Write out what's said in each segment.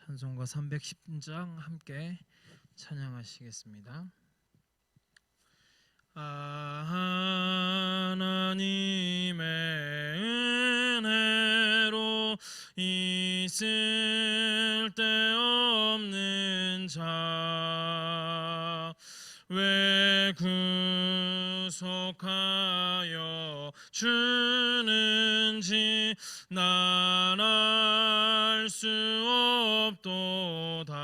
찬송가 310장 함께 찬양하시겠습니다. 하나님의 은혜로 있을 데 없는 자 왜 구속하여 주는지 난 알 수 없도다.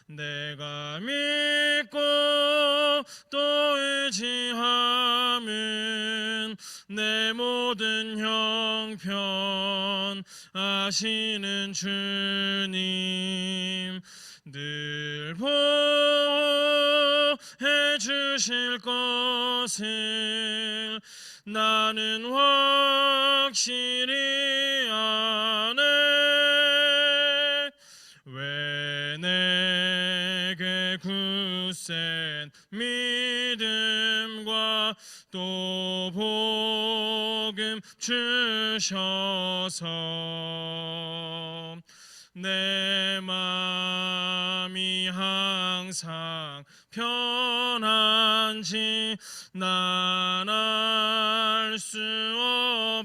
내가 믿고 또 의지함은 내 모든 형편 아시는 주님 늘 보호해 주실 것을 나는 확실히 아네. 왜 내게 굳센 믿음과 또 복음 주셔서 내 맘이 항상 편한지 난 알 수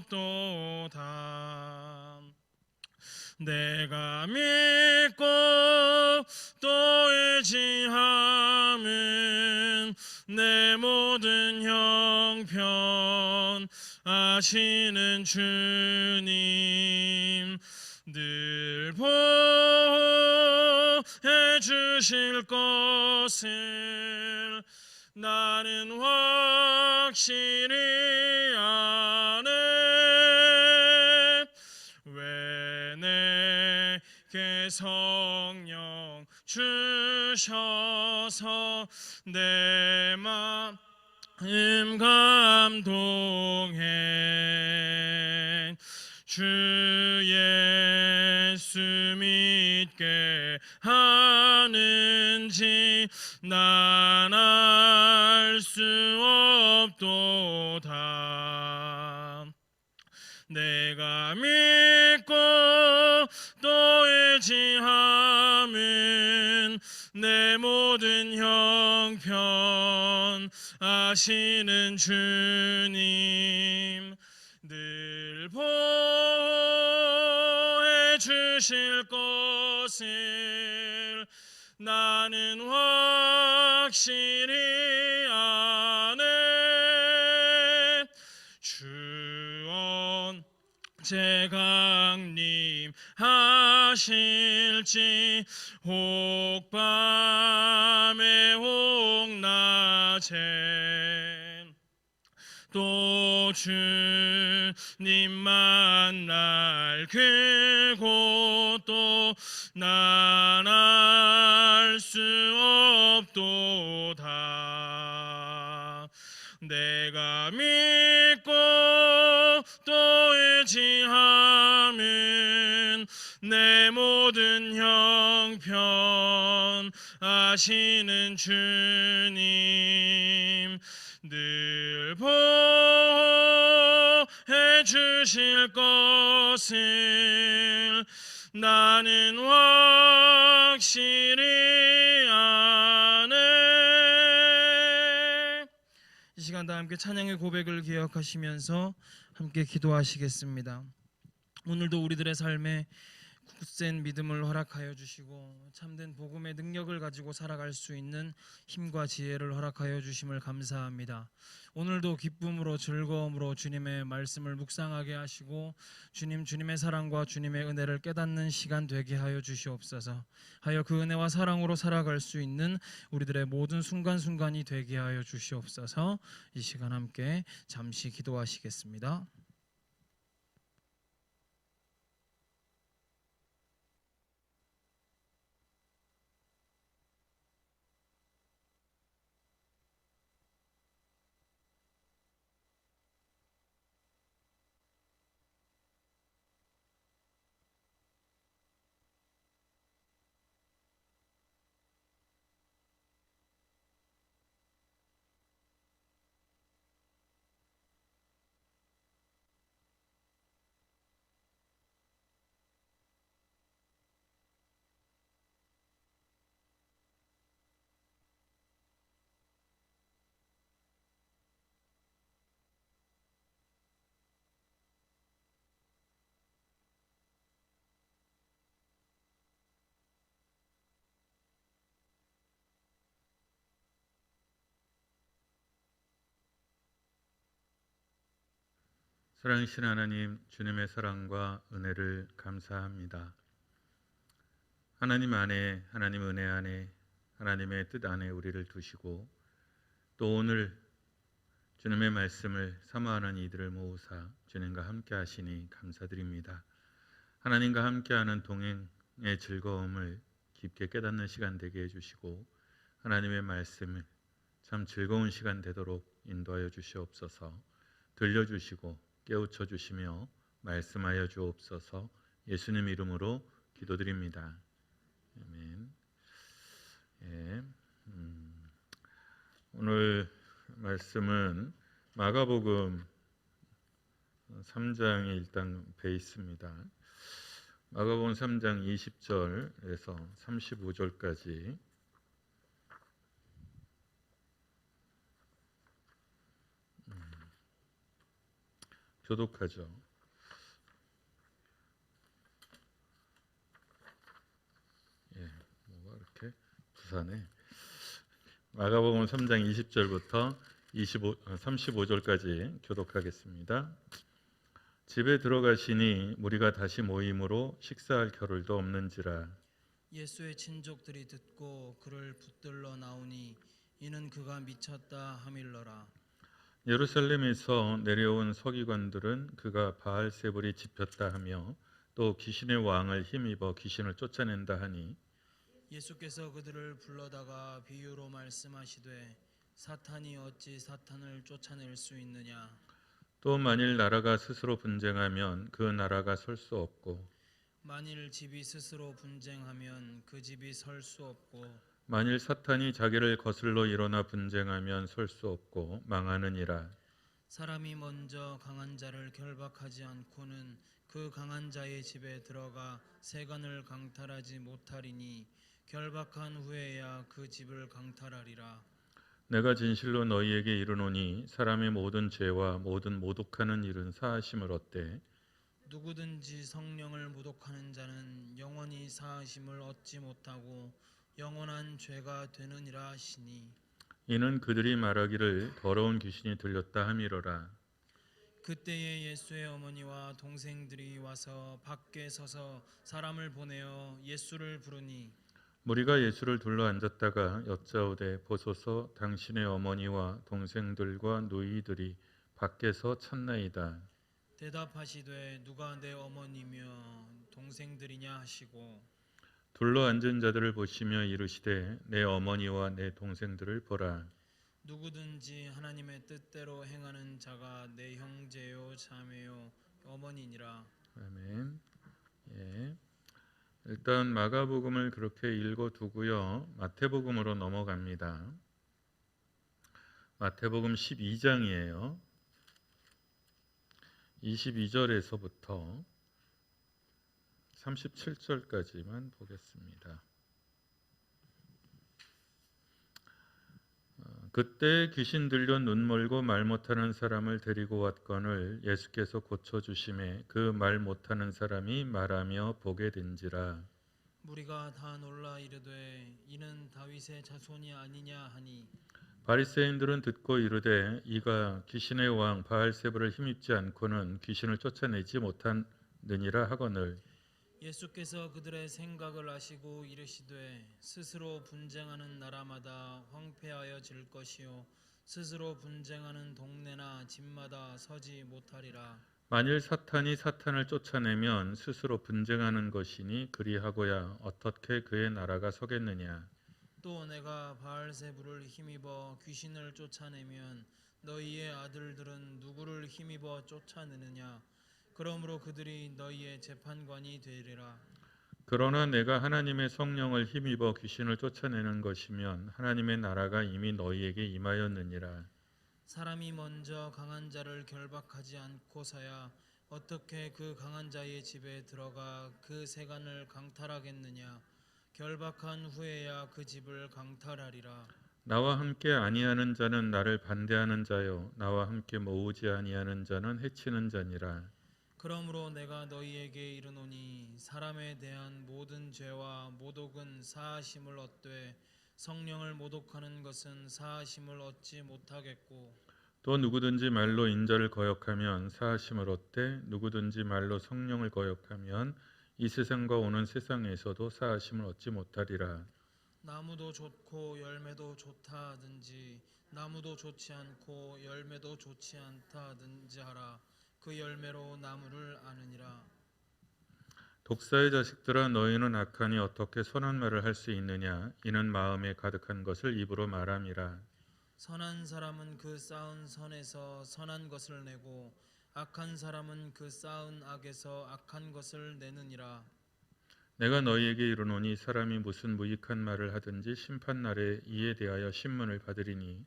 없도다. 내가 믿고 또 의지함은 내 모든 형편 아시는 주님 늘 보호해 주실 것을 나는 확실히 아네. 왜 내게 성령 주셔서 내 마음 감동해 주 예수 믿게 하는지 난 알 수 없도다. 내가 믿고 또 의지함은 내 모든 형편 아시는 주님 늘 보호해 주실 것을 나는 확실히 아네. 주 언제 강림하실지 혹 밤에 혹 낮에 또 주님 만날 그곳도 난 알 수 없도다. 내가 믿고 또 의지함은 내 모든 형편 아시는 주님 늘 보호해 주실 것을 나는 확실히 아네. 이 시간 다 함께 찬양의 고백을 기억하시면서 함께 기도하시겠습니다. 오늘도 우리들의 삶에 굳센 믿음을 허락하여 주시고 참된 복음의 능력을 가지고 살아갈 수 있는 힘과 지혜를 허락하여 주심을 감사합니다. 오늘도 기쁨으로 즐거움으로 주님의 말씀을 묵상하게 하시고 주님의 사랑과 주님의 은혜를 깨닫는 시간 되게 하여 주시옵소서. 하여 그 은혜와 사랑으로 살아갈 수 있는 우리들의 모든 순간순간이 되게 하여 주시옵소서. 이 시간 함께 잠시 기도하시겠습니다. 사랑이신 하나님, 주님의 사랑과 은혜를 감사합니다. 하나님 안에, 하나님 은혜 안에, 하나님의 뜻 안에 우리를 두시고 또 오늘 주님의 말씀을 사모하는 이들을 모으사 주님과 함께 하시니 감사드립니다. 하나님과 함께하는 동행의 즐거움을 깊게 깨닫는 시간 되게 해주시고 하나님의 말씀을 참 즐거운 시간 되도록 인도하여 주시옵소서. 들려주시고 깨우쳐 주시며 말씀하여 주옵소서. 예수님 이름으로 기도드립니다. 아멘. 예, 오늘 말씀은 마가복음 3장의 일단 베이스입니다. 마가복음 3장 20절에서 35절까지 교독하죠. 예, 뭐가 이렇게 부산에 마가복음 3장 20절부터 35절까지 교독하겠습니다. 집에 들어가시니 무리가 다시 모임으로 식사할 겨를도 없는지라. 예수의 친족들이 듣고 그를 붙들러 나오니 이는 그가 미쳤다 하밀러라. 예루살렘에서 내려온 서기관들은 그가 바알세불이 집혔다 하며 또 귀신의 왕을 힘입어 귀신을 쫓아낸다 하니 예수께서 그들을 불러다가 비유로 말씀하시되 사탄이 어찌 사탄을 쫓아낼 수 있느냐. 또 만일 나라가 스스로 분쟁하면 그 나라가 설 수 없고 만일 집이 스스로 분쟁하면 그 집이 설 수 없고 만일 사탄이 자기를 거슬러 일어나 분쟁하면 설 수 없고 망하느니라. 사람이 먼저 강한 자를 결박하지 않고는 그 강한 자의 집에 들어가 세간을 강탈하지 못하리니 결박한 후에야 그 집을 강탈하리라. 내가 진실로 너희에게 이르노니 사람의 모든 죄와 모든 모독하는 일은 사하심을 얻되 누구든지 성령을 모독하는 자는 영원히 사하심을 얻지 못하고 영원한 죄가 되느니라 하시니 이는 그들이 말하기를 더러운 귀신이 들렸다 함이로라. 그때에 예수의 어머니와 동생들이 와서 밖에 서서 사람을 보내어 예수를 부르니 무리가 예수를 둘러 앉았다가 여짜오되 보소서 당신의 어머니와 동생들과 누이들이 밖에서 찾나이다. 대답하시되 누가 내 어머니며 동생들이냐 하시고 둘러 앉은 자들을 보시며 이르시되 내 어머니와 내 동생들을 보라. 누구든지 하나님의 뜻대로 행하는 자가 내 형제요 자매요 어머니니라. 아멘. 예. 일단 마가복음을 그렇게 읽어두고요. 마태복음으로 넘어갑니다. 마태복음 12장이에요. 22절에서부터 37절까지만 보겠습니다. 그때 귀신 들려 눈 멀고 말 못하는 사람을 데리고 왔거늘 예수께서 고쳐주심에 그 말 못하는 사람이 말하며 보게 된지라. 무리가 다 놀라 이르되 이는 다윗의 자손이 아니냐 하니 바리새인들은 듣고 이르되 이가 귀신의 왕 바알세불을 힘입지 않고는 귀신을 쫓아내지 못하느니라 하거늘 예수께서 그들의 생각을 아시고 이르시되 스스로 분쟁하는 나라마다 황폐하여 질 것이요 스스로 분쟁하는 동네나 집마다 서지 못하리라. 만일 사탄이 사탄을 쫓아내면 스스로 분쟁하는 것이니 그리하고야 어떻게 그의 나라가 서겠느냐. 또 내가 바알세불을 힘입어 귀신을 쫓아내면 너희의 아들들은 누구를 힘입어 쫓아내느냐. 그러므로 그들이 너희의 재판관이 되리라. 그러나 내가 하나님의 성령을 힘입어 귀신을 쫓아내는 것이면 하나님의 나라가 이미 너희에게 임하였느니라. 사람이 먼저 강한 자를 결박하지 않고서야 어떻게 그 강한 자의 집에 들어가 그 세간을 강탈하겠느냐. 결박한 후에야 그 집을 강탈하리라. 나와 함께 아니하는 자는 나를 반대하는 자요 나와 함께 모으지 아니하는 자는 해치는 자니라. 그러므로 내가 너희에게 이르노니 사람에 대한 모든 죄와 모독은 사하심을 얻되 성령을 모독하는 것은 사하심을 얻지 못하겠고 또 누구든지 말로 인자를 거역하면 사하심을 얻되 누구든지 말로 성령을 거역하면 이 세상과 오는 세상에서도 사하심을 얻지 못하리라. 나무도 좋고 열매도 좋다 하든지 나무도 좋지 않고 열매도 좋지 않다 하든지 하라. 그 열매로 나무를 아느니라. 독사의 자식들아, 너희는 악하니 어떻게 선한 말을 할 수 있느냐? 이는 마음에 가득한 것을 입으로 말함이라. 선한 사람은 그 쌓은 선에서 선한 것을 내고 악한 사람은 그 쌓은 악에서 악한 것을 내느니라. 내가 너희에게 이르노니 사람이 무슨 무익한 말을 하든지 심판 날에 이에 대하여 신문을 받으리니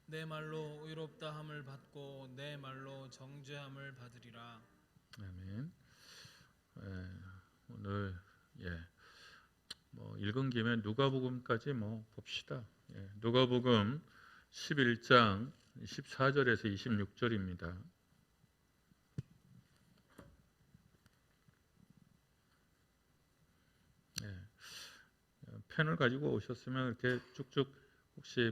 내 말로 의롭다함을 받고 내 말로 정죄함을 받으리라. 아멘. 오늘 읽은 김에 누가복음까지 봅시다. 누가복음 11장 14절에서 26절입니다. 펜을 가지고 오셨으면 이렇게 쭉쭉 혹시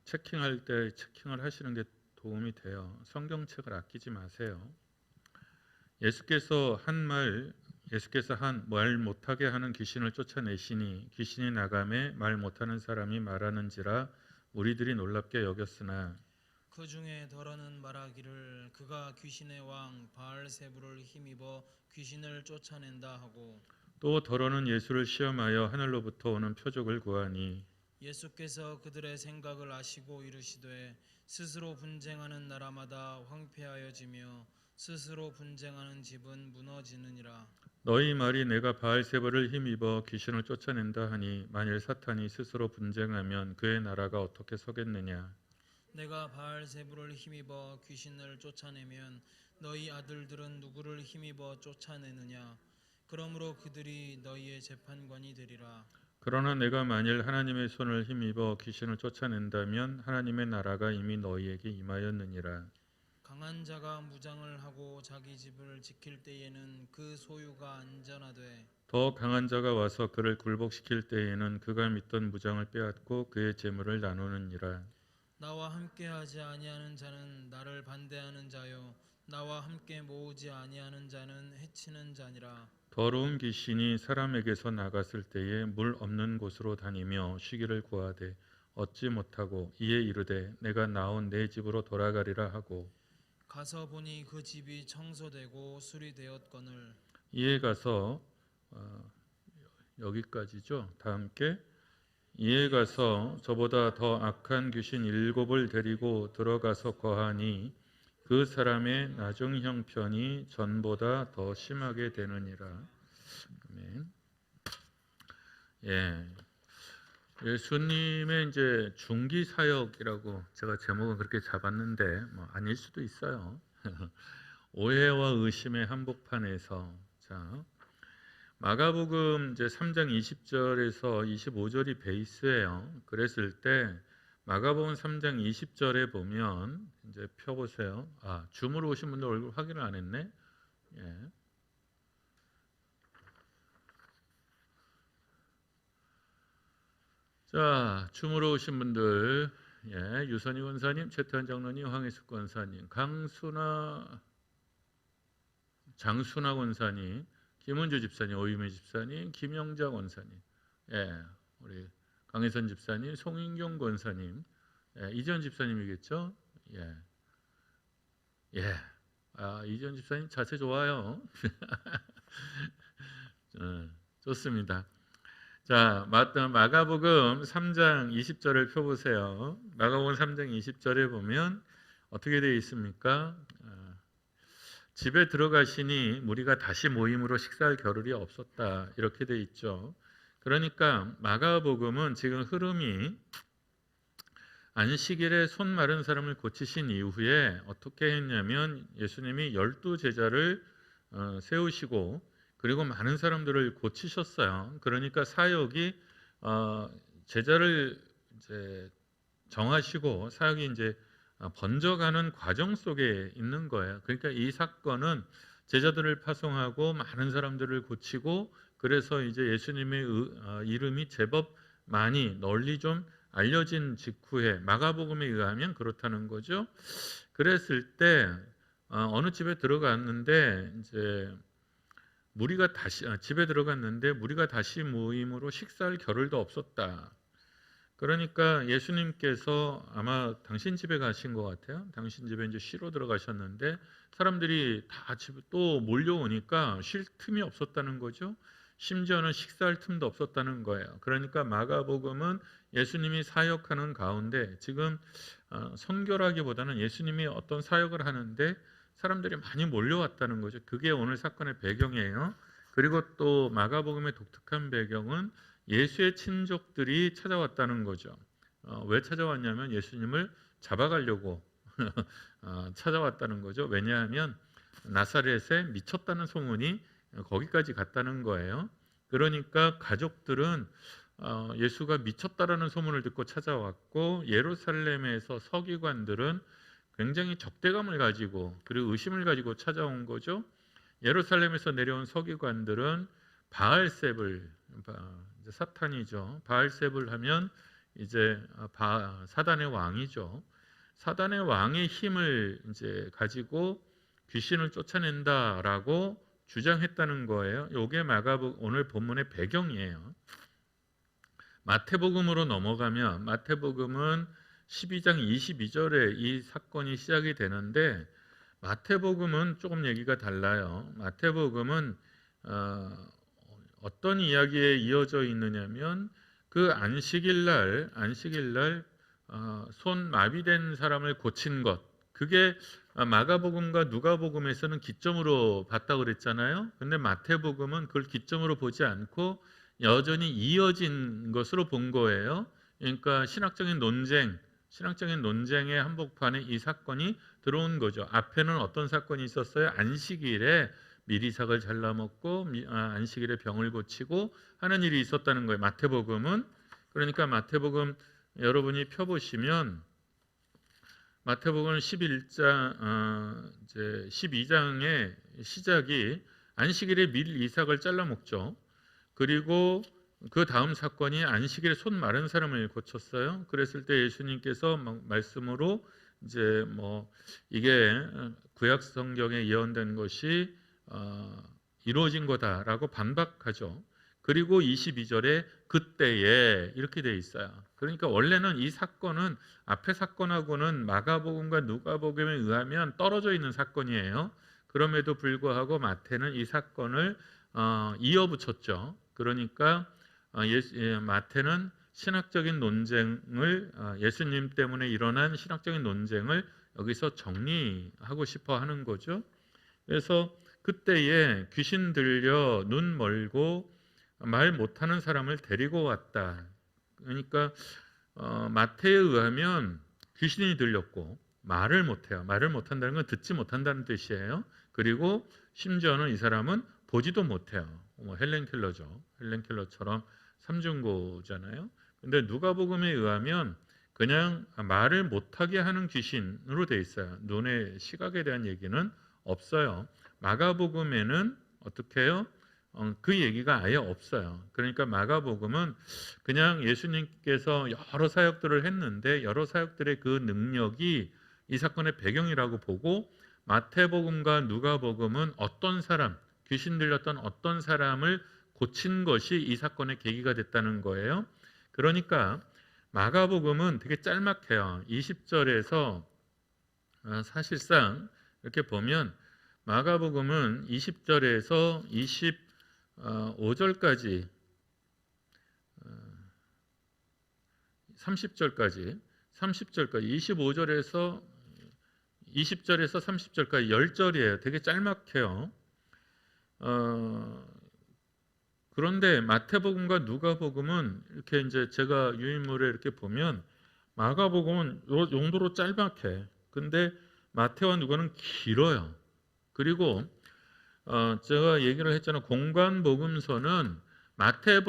체킹할 때 체킹을 하시는 게 도움이 돼요. 성경책을 아끼지 마세요. 예수께서 한 말 못하게 하는 귀신을 쫓아내시니 귀신이 나가매 말 못하는 사람이 말하는지라 우리들이 놀랍게 여겼으나 그 중에 더러는 말하기를 그가 귀신의 왕 바알세불을 힘입어 귀신을 쫓아낸다 하고 또 더러는 예수를 시험하여 하늘로부터 오는 표적을 구하니 예수께서 그들의 생각을 아시고 이르시되 스스로 분쟁하는 나라마다 황폐하여지며 스스로 분쟁하는 집은 무너지느니라. 너희 말이 내가 바알세불을 힘입어 귀신을 쫓아낸다 하니 만일 사탄이 스스로 분쟁하면 그의 나라가 어떻게 서겠느냐? 내가 바알세불을 힘입어 귀신을 쫓아내면 너희 아들들은 누구를 힘입어 쫓아내느냐? 그러므로 그들이 너희의 재판관이 되리라. 그러나 내가 만일 하나님의 손을 힘입어 귀신을 쫓아낸다면 하나님의 나라가 이미 너희에게 임하였느니라. 강한 자가 무장을 하고 자기 집을 지킬 때에는 그 소유가 안전하되 더 강한 자가 와서 그를 굴복시킬 때에는 그가 믿던 무장을 빼앗고 그의 재물을 나누느니라. 나와 함께하지 아니하는 자는 나를 반대하는 자요 나와 함께 모으지 아니하는 자는 해치는 자니라. 더러운 귀신이 사람에게서 나갔을 때에 물 없는 곳으로 다니며 쉬기를 구하되 얻지 못하고 이에 이르되 내가 나온 내 집으로 돌아가리라 하고 가서 보니 그 집이 청소되고 수리되었거늘 이에 가서 여기까지죠. 다 함께 이에 가서 저보다 더 악한 귀신 7을 데리고 들어가서 거하니 그 사람의 나중 형편이 전보다 더 심하게 되느니라. 아멘. 예수님의 이제 중기 사역이라고 제가 제목은 그렇게 잡았는데 아닐 수도 있어요. 오해와 의심의 한복판에서 자 마가복음 이제 3장 20절에서 25절이 베이스예요. 그랬을 때 마가복음 3장 20절에 보면 이제 펴보세요. 줌으로 오신 분들 얼굴 확인을 안 했네. 자, 줌으로 오신 분들, 유선희 권사님, 최태환 장로님, 황혜숙 권사님, 장순아 권사님, 김은주 집사님, 오유미 집사님, 김영자 권사님, 우리 강혜선 집사님, 송인경 권사님, 이전 집사님이겠죠? 이전 집사님 자세 좋아요. 좋습니다. 자, 마가복음 3장 20절을 펴보세요. 마가복음 3장 20절에 보면 어떻게 되어 있습니까? 집에 들어가시니 무리가 다시 모임으로 식사할 겨를이 없었다. 이렇게 되어 있죠. 그러니까 마가복음은 지금 흐름이 안식일에 손 마른 사람을 고치신 이후에 어떻게 했냐면 예수님이 12제자를 세우시고 그리고 많은 사람들을 고치셨어요. 그러니까 사역이 제자를 이제 정하시고 사역이 이제 번져가는 과정 속에 있는 거예요. 그러니까 이 사건은 제자들을 파송하고 많은 사람들을 고치고 그래서 이제 예수님의 이름이 제법 많이 널리 좀 알려진 직후에 마가복음에 의하면 그렇다는 거죠. 그랬을 때 어느 집에 들어갔는데 이제 무리가 다시 집에 들어갔는데 무리가 다시 모임으로 식사할 겨를도 없었다. 그러니까 예수님께서 아마 당신 집에 가신 것 같아요. 당신 집에 이제 쉬러 들어가셨는데 사람들이 다 집에 또 몰려오니까 쉴 틈이 없었다는 거죠. 심지어는 식사할 틈도 없었다는 거예요. 그러니까 마가복음은 예수님이 사역하는 가운데 지금 선교라기보다는 예수님이 어떤 사역을 하는데 사람들이 많이 몰려왔다는 거죠. 그게 오늘 사건의 배경이에요. 그리고 또 마가복음의 독특한 배경은 예수의 친족들이 찾아왔다는 거죠. 왜 찾아왔냐면 예수님을 잡아가려고 찾아왔다는 거죠. 왜냐하면 나사렛에 미쳤다는 소문이 거기까지 갔다는 거예요. 그러니까 가족들은 예수가 미쳤다라는 소문을 듣고 찾아왔고, 예루살렘에서 서기관들은 굉장히 적대감을 가지고 그리고 의심을 가지고 찾아온 거죠. 예루살렘에서 내려온 서기관들은 바알셉을, 이제 사탄이죠. 바알셉을 하면 이제 사단의 왕이죠. 사단의 왕의 힘을 이제 가지고 귀신을 쫓아낸다라고 주장했다는 거예요. 이게 마가복음 오늘 본문의 배경이에요. 마태복음으로 넘어가면 마태복음은 12장 22절에 이 사건이 시작이 되는데 마태복음은 조금 얘기가 달라요. 마태복음은 어떤 이야기에 이어져 있느냐면 그 안식일 날 손 마비된 사람을 고친 것, 그게 마가복음과 누가복음에서는 기점으로 봤다고 그랬잖아요. 근데 마태복음은 그걸 기점으로 보지 않고 여전히 이어진 것으로 본 거예요. 그러니까 신학적인 논쟁의 한복판에 이 사건이 들어온 거죠. 앞에는 어떤 사건이 있었어요? 안식일에 미리삭을 잘라먹고 안식일에 병을 고치고 하는 일이 있었다는 거예요. 마태복음은. 그러니까 마태복음 여러분이 펴보시면 마태복음 11장 이제 12장의 시작이 안식일에 밀 이삭을 잘라먹죠. 그리고 그 다음 사건이 안식일에 손 마른 사람을 고쳤어요. 그랬을 때 예수님께서 말씀으로 이제 이게 구약 성경에 예언된 것이 이루어진 거다라고 반박하죠. 그리고 22절에 그때에 이렇게 돼 있어요. 그러니까 원래는 이 사건은 앞의 사건하고는 마가복음과 누가복음에 의하면 떨어져 있는 사건이에요. 그럼에도 불구하고 마태는 이 사건을 이어붙였죠. 그러니까 마태는 신학적인 논쟁을 예수님 때문에 일어난 신학적인 논쟁을 여기서 정리하고 싶어 하는 거죠. 그래서 그때에 귀신 들려 눈 멀고 말 못하는 사람을 데리고 왔다. 그러니까 마태에 의하면 귀신이 들렸고 말을 못해요. 말을 못한다는 건 듣지 못한다는 뜻이에요. 그리고 심지어는 이 사람은 보지도 못해요. 헬렌 켈러죠. 헬렌 켈러처럼 삼중고잖아요. 근데 누가복음에 의하면 그냥 말을 못하게 하는 귀신으로 돼 있어요. 눈의 시각에 대한 얘기는 없어요. 마가복음에는 어떻게 해요? 그 얘기가 아예 없어요. 그러니까 마가복음은 그냥 예수님께서 여러 사역들을 했는데 여러 사역들의 그 능력이 이 사건의 배경이라고 보고, 마태복음과 누가복음은 어떤 사람, 귀신 들렸던 어떤 사람을 고친 것이 이 사건의 계기가 됐다는 거예요. 그러니까 마가복음은 되게 짤막해요. 20절에서 사실상 이렇게 보면 마가복음은 20절에서 25절까지 30절까지 25절에서 20절에서 30절까지 10절이에요. 되게 짤막해요. 그런데 마태복음과 누가복음은 이렇게 이제 제가 유인물에 이렇게 보면 마가복음은 요 정도로 짤막해. 근데 마태와 누가는 길어요. 그리고 제가 얘기를 했잖아요. 공관복음서는 마태와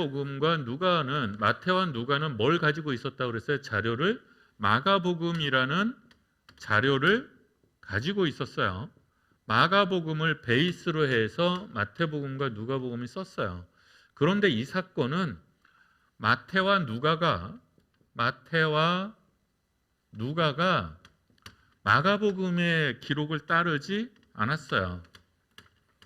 누가는 뭘 가지고 있었다고 그랬어요? 자료를. 마가복음이라는 자료를 가지고 있었어요. 마가복음을 베이스로 해서 마태복음과 누가복음이 썼어요. 그런데 이 사건은 마태와 누가가 마가복음의 기록을 따르지 않았어요.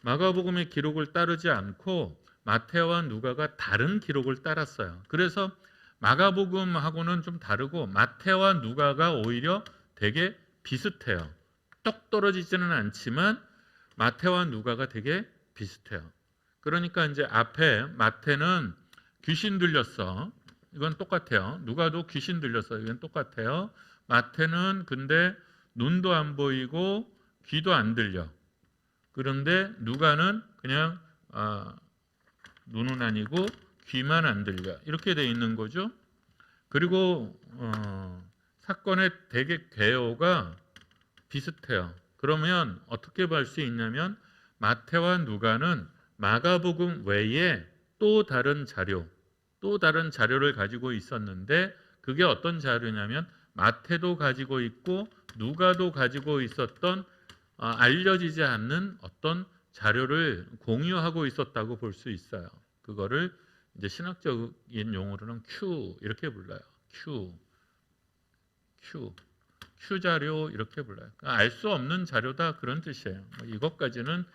마가복음의 기록을 따르지 않고 마태와 누가가 다른 기록을 따랐어요. 그래서 마가복음하고는 좀 다르고 마태와 누가가 오히려 되게 비슷해요. 똑 떨어지지는 않지만 마태와 누가가 되게 비슷해요. 그러니까 이제 앞에 마태는 귀신 들렸어. 이건 똑같아요. 누가도 귀신 들렸어. 이건 똑같아요. 마태는 근데 눈도 안 보이고 귀도 안 들려. 그런데 누가는 그냥 눈은 아니고 귀만 안 들려. 이렇게 돼 있는 거죠. 그리고 사건의 대개 개요가 비슷해요. 그러면 어떻게 볼 수 있냐면 마태와 누가는 마가복음 외에 또 다른 자료를 가지고 있었는데 그게 어떤 자료냐면 마태도 가지고 있고 누가도 가지고 있었던 알려지지 않는 어떤 자료를 공유하고 있었다고 볼 수 있어요. 그거를 이제 신학적인 용어로는 Q 이렇게 불러요. Q 자료 이렇게 불러요. 알 수 없는 자료다 그런 뜻이에요. 이것까지는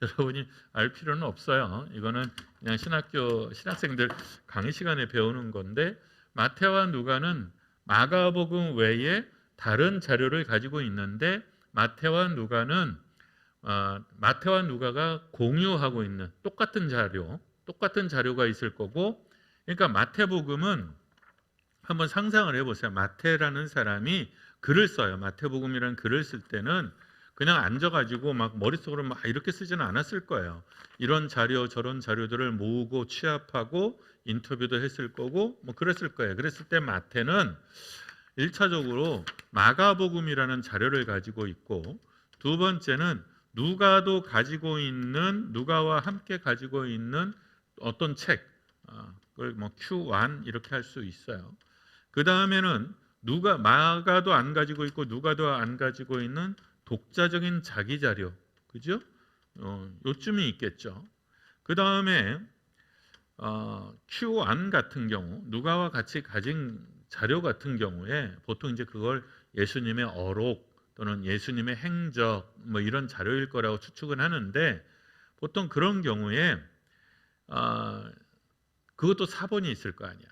여러분이 알 필요는 없어요. 이거는 그냥 신학생들 강의 시간에 배우는 건데 마태와 누가는 마가복음 외에 다른 자료를 가지고 있는데 마태와 누가가 공유하고 있는 똑같은 자료가 있을 거고, 그러니까 마태복음은 한번 상상을 해보세요. 마태라는 사람이 글을 써요. 마태복음이라는 글을 쓸 때는 그냥 앉아가지고 막 머릿속으로 막 이렇게 쓰지는 않았을 거예요. 이런 자료 저런 자료들을 모으고 취합하고 인터뷰도 했을 거고 뭐 그랬을 거예요. 그랬을 때 마태는 1차적으로 마가복음이라는 자료를 가지고 있고, 두 번째는 누가와 함께 가지고 있는 어떤 책, 그걸 뭐 Q1 이렇게 할 수 있어요. 그 다음에는 마가도 안 가지고 있고 누가도 안 가지고 있는 독자적인 자기 자료, 그죠? 요쯤이 있겠죠. 그 다음에 Q1 같은 경우, 누가와 같이 가진 자료 같은 경우에 보통 이제 그걸 예수님의 어록 또는 예수님의 행적 뭐 이런 자료일 거라고 추측은 하는데, 보통 그런 경우에 그것도 사본이 있을 거 아니야.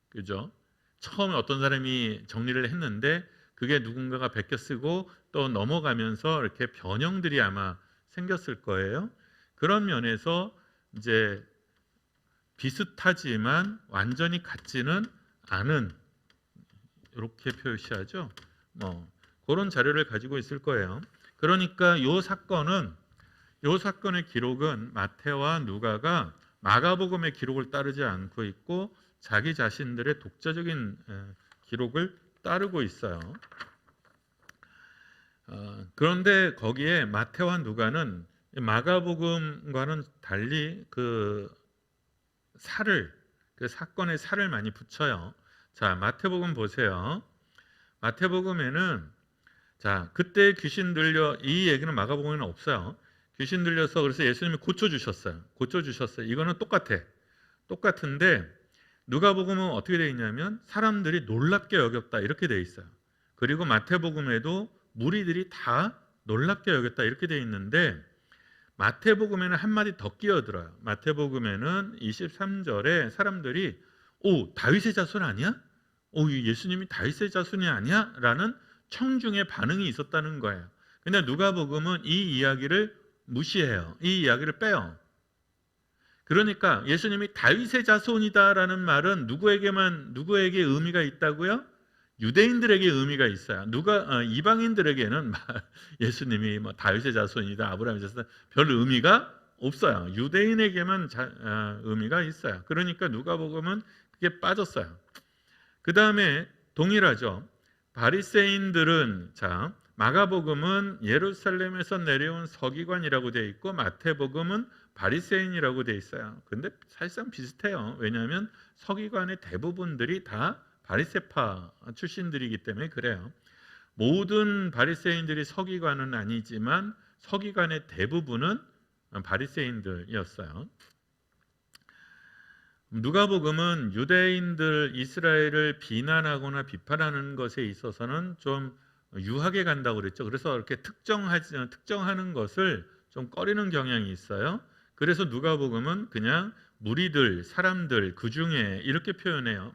그죠? 처음에 어떤 사람이 정리를 했는데 그게 누군가가 베껴 쓰고 또 넘어가면서 이렇게 변형들이 아마 생겼을 거예요. 그런 면에서 이제 비슷하지만 완전히 같지는 않은, 이렇게 표시하죠. 그런 자료를 가지고 있을 거예요. 그러니까 이 사건의 기록은 마태와 누가가 마가복음의 기록을 따르지 않고 있고 자기 자신들의 독자적인 기록을 따르고 있어요. 그런데 거기에 마태와 누가는 마가복음과는 달리 그 사건의 살을 많이 붙여요. 자, 마태복음 보세요. 마태복음에는 그때 귀신 들려, 이 얘기는 마가복음에는 없어요. 귀신 들려서 그래서 예수님이 고쳐주셨어요. 이거는 똑같은데 누가복음은 어떻게 되어 있냐면 사람들이 놀랍게 여겼다 이렇게 되어 있어요. 그리고 마태복음에도 무리들이 다 놀랍게 여겼다 이렇게 되어 있는데, 마태복음에는 한마디 더 끼어들어요. 마태복음에는 23절에 사람들이 다윗의 자손 아니야? 예수님이 다윗의 자손이 아니야? 라는 청중의 반응이 있었다는 거예요. 근데 누가복음은 이 이야기를 무시해요. 이 이야기를 빼요. 그러니까 예수님이 다윗의 자손이다라는 말은 누구에게 의미가 있다고요? 유대인들에게 의미가 있어요. 이방인들에게는 예수님이 다윗의 자손이다, 아브라함의 자손, 별 의미가 없어요. 유대인에게만 의미가 있어요. 그러니까 누가복음은 그게 빠졌어요. 그 다음에 동일하죠. 바리새인들은 마가복음은 예루살렘에서 내려온 서기관이라고 되어 있고 마태복음은 바리새인이라고 되어 있어요. 근데 사실상 비슷해요. 왜냐하면 서기관의 대부분들이 다 바리새파 출신들이기 때문에 그래요. 모든 바리새인들이 서기관은 아니지만 서기관의 대부분은 바리새인들이었어요. 누가복음은 유대인들 이스라엘을 비난하거나 비판하는 것에 있어서는 좀 유하게 간다고 그랬죠. 그래서 이렇게 특정하는 것을 좀 꺼리는 경향이 있어요. 그래서 누가복음은 그냥 무리들, 사람들 그 중에 이렇게 표현해요.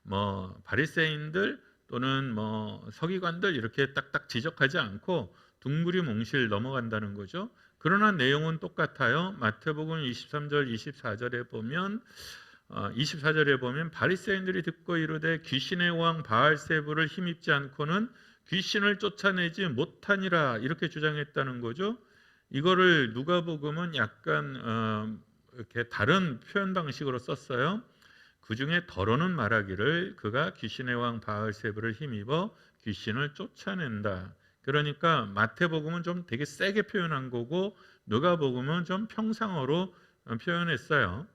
뭐 바리새인들 또는 뭐 서기관들 이렇게 딱딱 지적하지 않고 둥그리 몽실 넘어간다는 거죠. 그러나 내용은 똑같아요. 마태복음 23절 24절에 보면 24절에 보면 바리새인들이 듣고 이르되 귀신의 왕 바알세불을 힘입지 않고는 귀신을 쫓아내지 못하니라 이렇게 주장했다는 거죠. 이거를 누가복음은 약간 이렇게 다른 표현 방식으로 썼어요. 그 중에 더러는 말하기를 그가 귀신의 왕 바알세불을 힘입어 귀신을 쫓아낸다. 그러니까 마태복음은 좀 되게 세게 표현한 거고 누가복음은 좀 평상어로 표현했어요.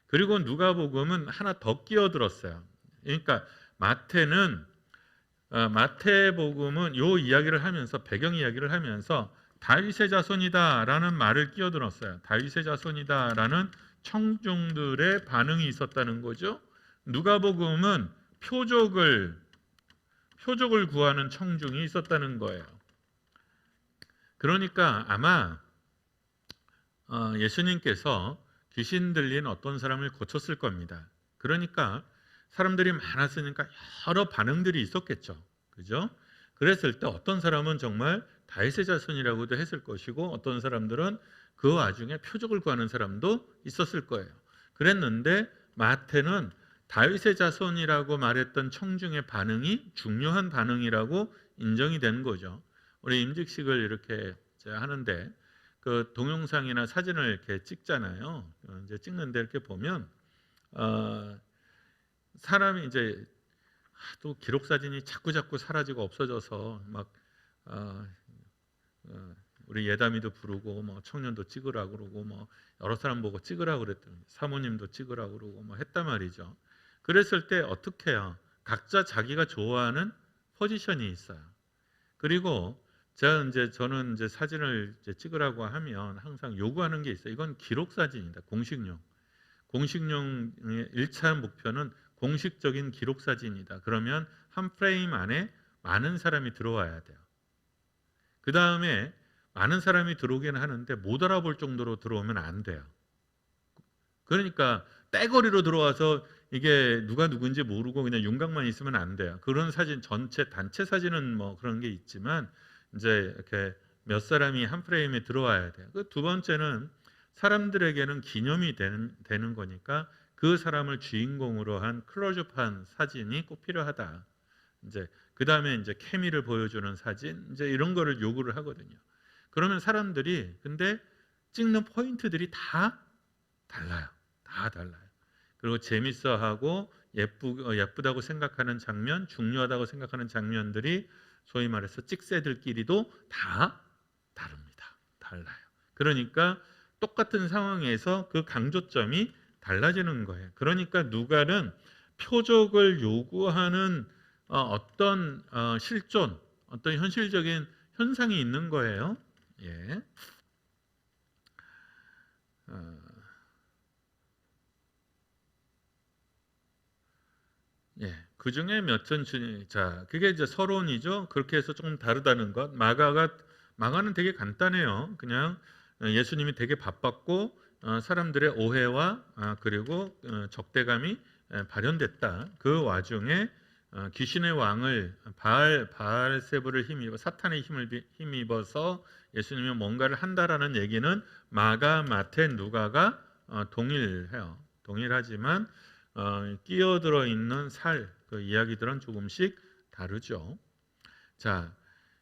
그리고 누가복음은 하나 더 끼어들었어요. 그러니까 마태복음은 요 이야기를 하면서 배경 이야기를 하면서 다윗의 자손이다라는 말을 끼어들었어요. 다윗의 자손이다라는 청중들의 반응이 있었다는 거죠. 누가복음은 표적을 구하는 청중이 있었다는 거예요. 그러니까 아마 예수님께서 귀신 들린 어떤 사람을 고쳤을 겁니다. 그러니까 사람들이 많았으니까 여러 반응들이 있었겠죠. 그죠? 그랬을 때 어떤 사람은 정말 다윗의 자손이라고도 했을 것이고 어떤 사람들은 그 와중에 표적을 구하는 사람도 있었을 거예요. 그랬는데 마태는 다윗의 자손이라고 말했던 청중의 반응이 중요한 반응이라고 인정이 된 거죠. 우리 임직식을 이렇게 하는데 그 동영상이나 사진을 이렇게 찍잖아요. 이제 찍는데 이렇게 보면 사람이 이제 또 기록 사진이 자꾸 사라지고 없어져서 막 우리 예담이도 부르고 뭐 청년도 찍으라 그러고 뭐 여러 사람 보고 찍으라 그랬더니 사모님도 찍으라 그러고 뭐 했단 말이죠. 그랬을 때 어떻게 해요? 각자 자기가 좋아하는 포지션이 있어요. 그리고 저는 이제 사진을 이제 찍으라고 하면 항상 요구하는 게 있어요. 이건 기록 사진입니다. 공식용의 1차 목표는 공식적인 기록 사진이다. 그러면 한 프레임 안에 많은 사람이 들어와야 돼요. 그 다음에 많은 사람이 들어오기는 하는데 못 알아볼 정도로 들어오면 안 돼요. 그러니까 떼거리로 들어와서 이게 누가 누군지 모르고 그냥 윤곽만 있으면 안 돼요. 그런 사진 전체 단체 사진은 뭐 그런 게 있지만 이제 이렇게 몇 사람이 한 프레임에 들어와야 돼요. 그 두 번째는 사람들에게는 기념이 되는 거니까 그 사람을 주인공으로 한 클로즈업한 사진이 꼭 필요하다. 이제 그 다음에 이제 케미를 보여주는 사진 이제 이런 거를 요구를 하거든요. 그러면 사람들이 근데 찍는 포인트들이 다 달라요. 다 달라요. 그리고 재밌어하고 예쁘다고 생각하는 장면, 중요하다고 생각하는 장면들이 소위 말해서 찍새들끼리도 다 다릅니다. 달라요. 그러니까 똑같은 상황에서 그 강조점이 달라지는 거예요. 그러니까 누가는 표적을 요구하는 어떤 실존, 어떤 현실적인 현상이 있는 거예요. 예. 예. 그 중에 몇 জন 주님, 자, 그게 이제 서론이죠. 그렇게 해서 조금 다르다는 것. 마가는 되게 간단해요. 그냥 예수님이 되게 바빴고 사람들의 오해와 그리고 적대감이 발현됐다. 그 와중에 귀신의 왕을 바알세불을 힘입어 사탄의 힘을 힘입어서 예수님이 뭔가를 한다라는 얘기는 마가, 마태, 누가가 동일해요. 동일하지만 끼어들어 있는 그 이야기들은 조금씩 다르죠. 자,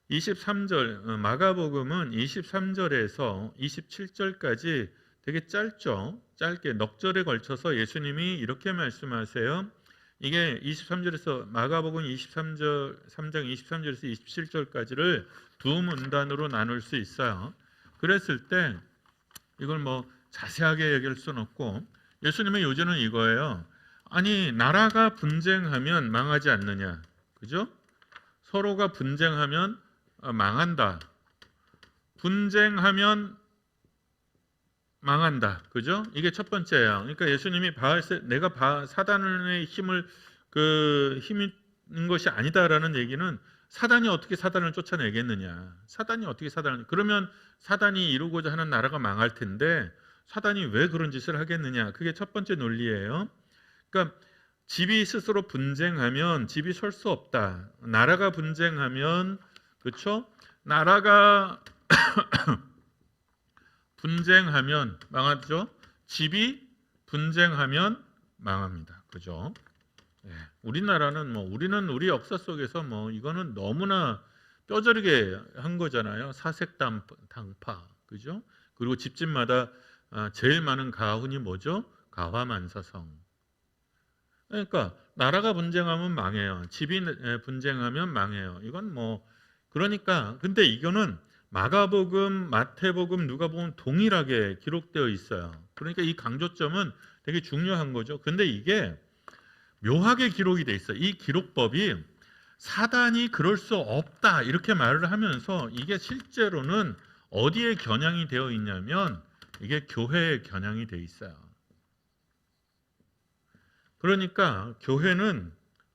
23절 마가복음은 23절에서 27절까지 되게 짧죠. 짧게 넉 절에 걸쳐서 예수님이 이렇게 말씀하세요. 이게 23절에서 마가복음 3장 23절에서 27절까지를 두 문단으로 나눌 수 있어요. 그랬을 때 이걸 뭐 자세하게 얘기할 수는 없고 예수님의 요지는 이거예요. 아니 나라가 분쟁하면 망하지 않느냐, 그죠? 서로가 분쟁하면 망한다. 분쟁하면 망한다. 그죠? 이게 첫 번째야. 그러니까 예수님이 사단의 힘이 있는 것이 아니다라는 얘기는 사단이 어떻게 사단을 쫓아내겠느냐. 사단이 어떻게 사단을 그러면 사단이 이루고자 하는 나라가 망할 텐데 사단이 왜 그런 짓을 하겠느냐. 그게 첫 번째 논리예요. 그러니까 집이 스스로 분쟁하면 집이 설 수 없다. 나라가 분쟁하면 그렇죠? 나라가 분쟁하면 망하죠. 집이 분쟁하면 망합니다. 그죠? 예. 우리나라는 우리는 우리 역사 속에서 이거는 너무나 뼈저리게 한 거잖아요. 사색당파. 그죠? 그리고 집집마다 제일 많은 가훈이 뭐죠? 가화만사성. 그러니까 나라가 분쟁하면 망해요. 집이 분쟁하면 망해요. 이건 그러니까 근데 이거는 마가복음, 마태복음, 누가복음 동일하게 기록되어 있어요. 그러니까 이 강조점은 되게 중요한 거죠. 근데 이게 묘하게 기록이 돼 있어요. 이 기록법이 사단이 그럴 수 없다 이렇게 말을 하면서 이게 실제로는 어디에 겨냥이 되어 있냐면 이게 교회에 겨냥이 되어 있어요. 그러니까 교회는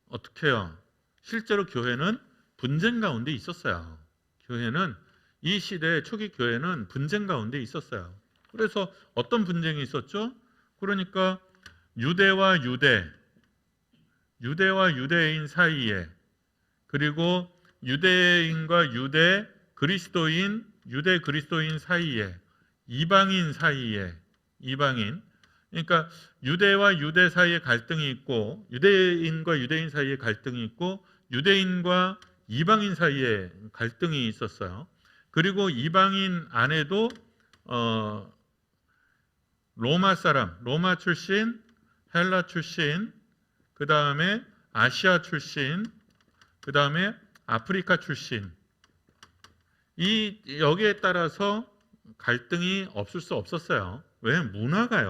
어떻게 해요? 실제로 교회는 분쟁 가운데 있었어요. 교회는 이 시대 초기 교회는 분쟁 가운데 있었어요. 그래서 어떤 분쟁이 있었죠? 그러니까 유대와 유대인 사이에 그리고 유대인과 유대 그리스도인 사이에 이방인 사이에 그러니까 유대와 유대 사이에 갈등이 있고 유대인과 유대인 사이에 갈등이 있고 유대인과 이방인 사이에 갈등이 있었어요. 그리고 이방인 안에도 로마 출신, 헬라 출신, 그 다음에 아시아 출신, 그 다음에 아프리카 출신. 여기에 따라서 갈등이 없을 수 없었어요. 왜? 문화가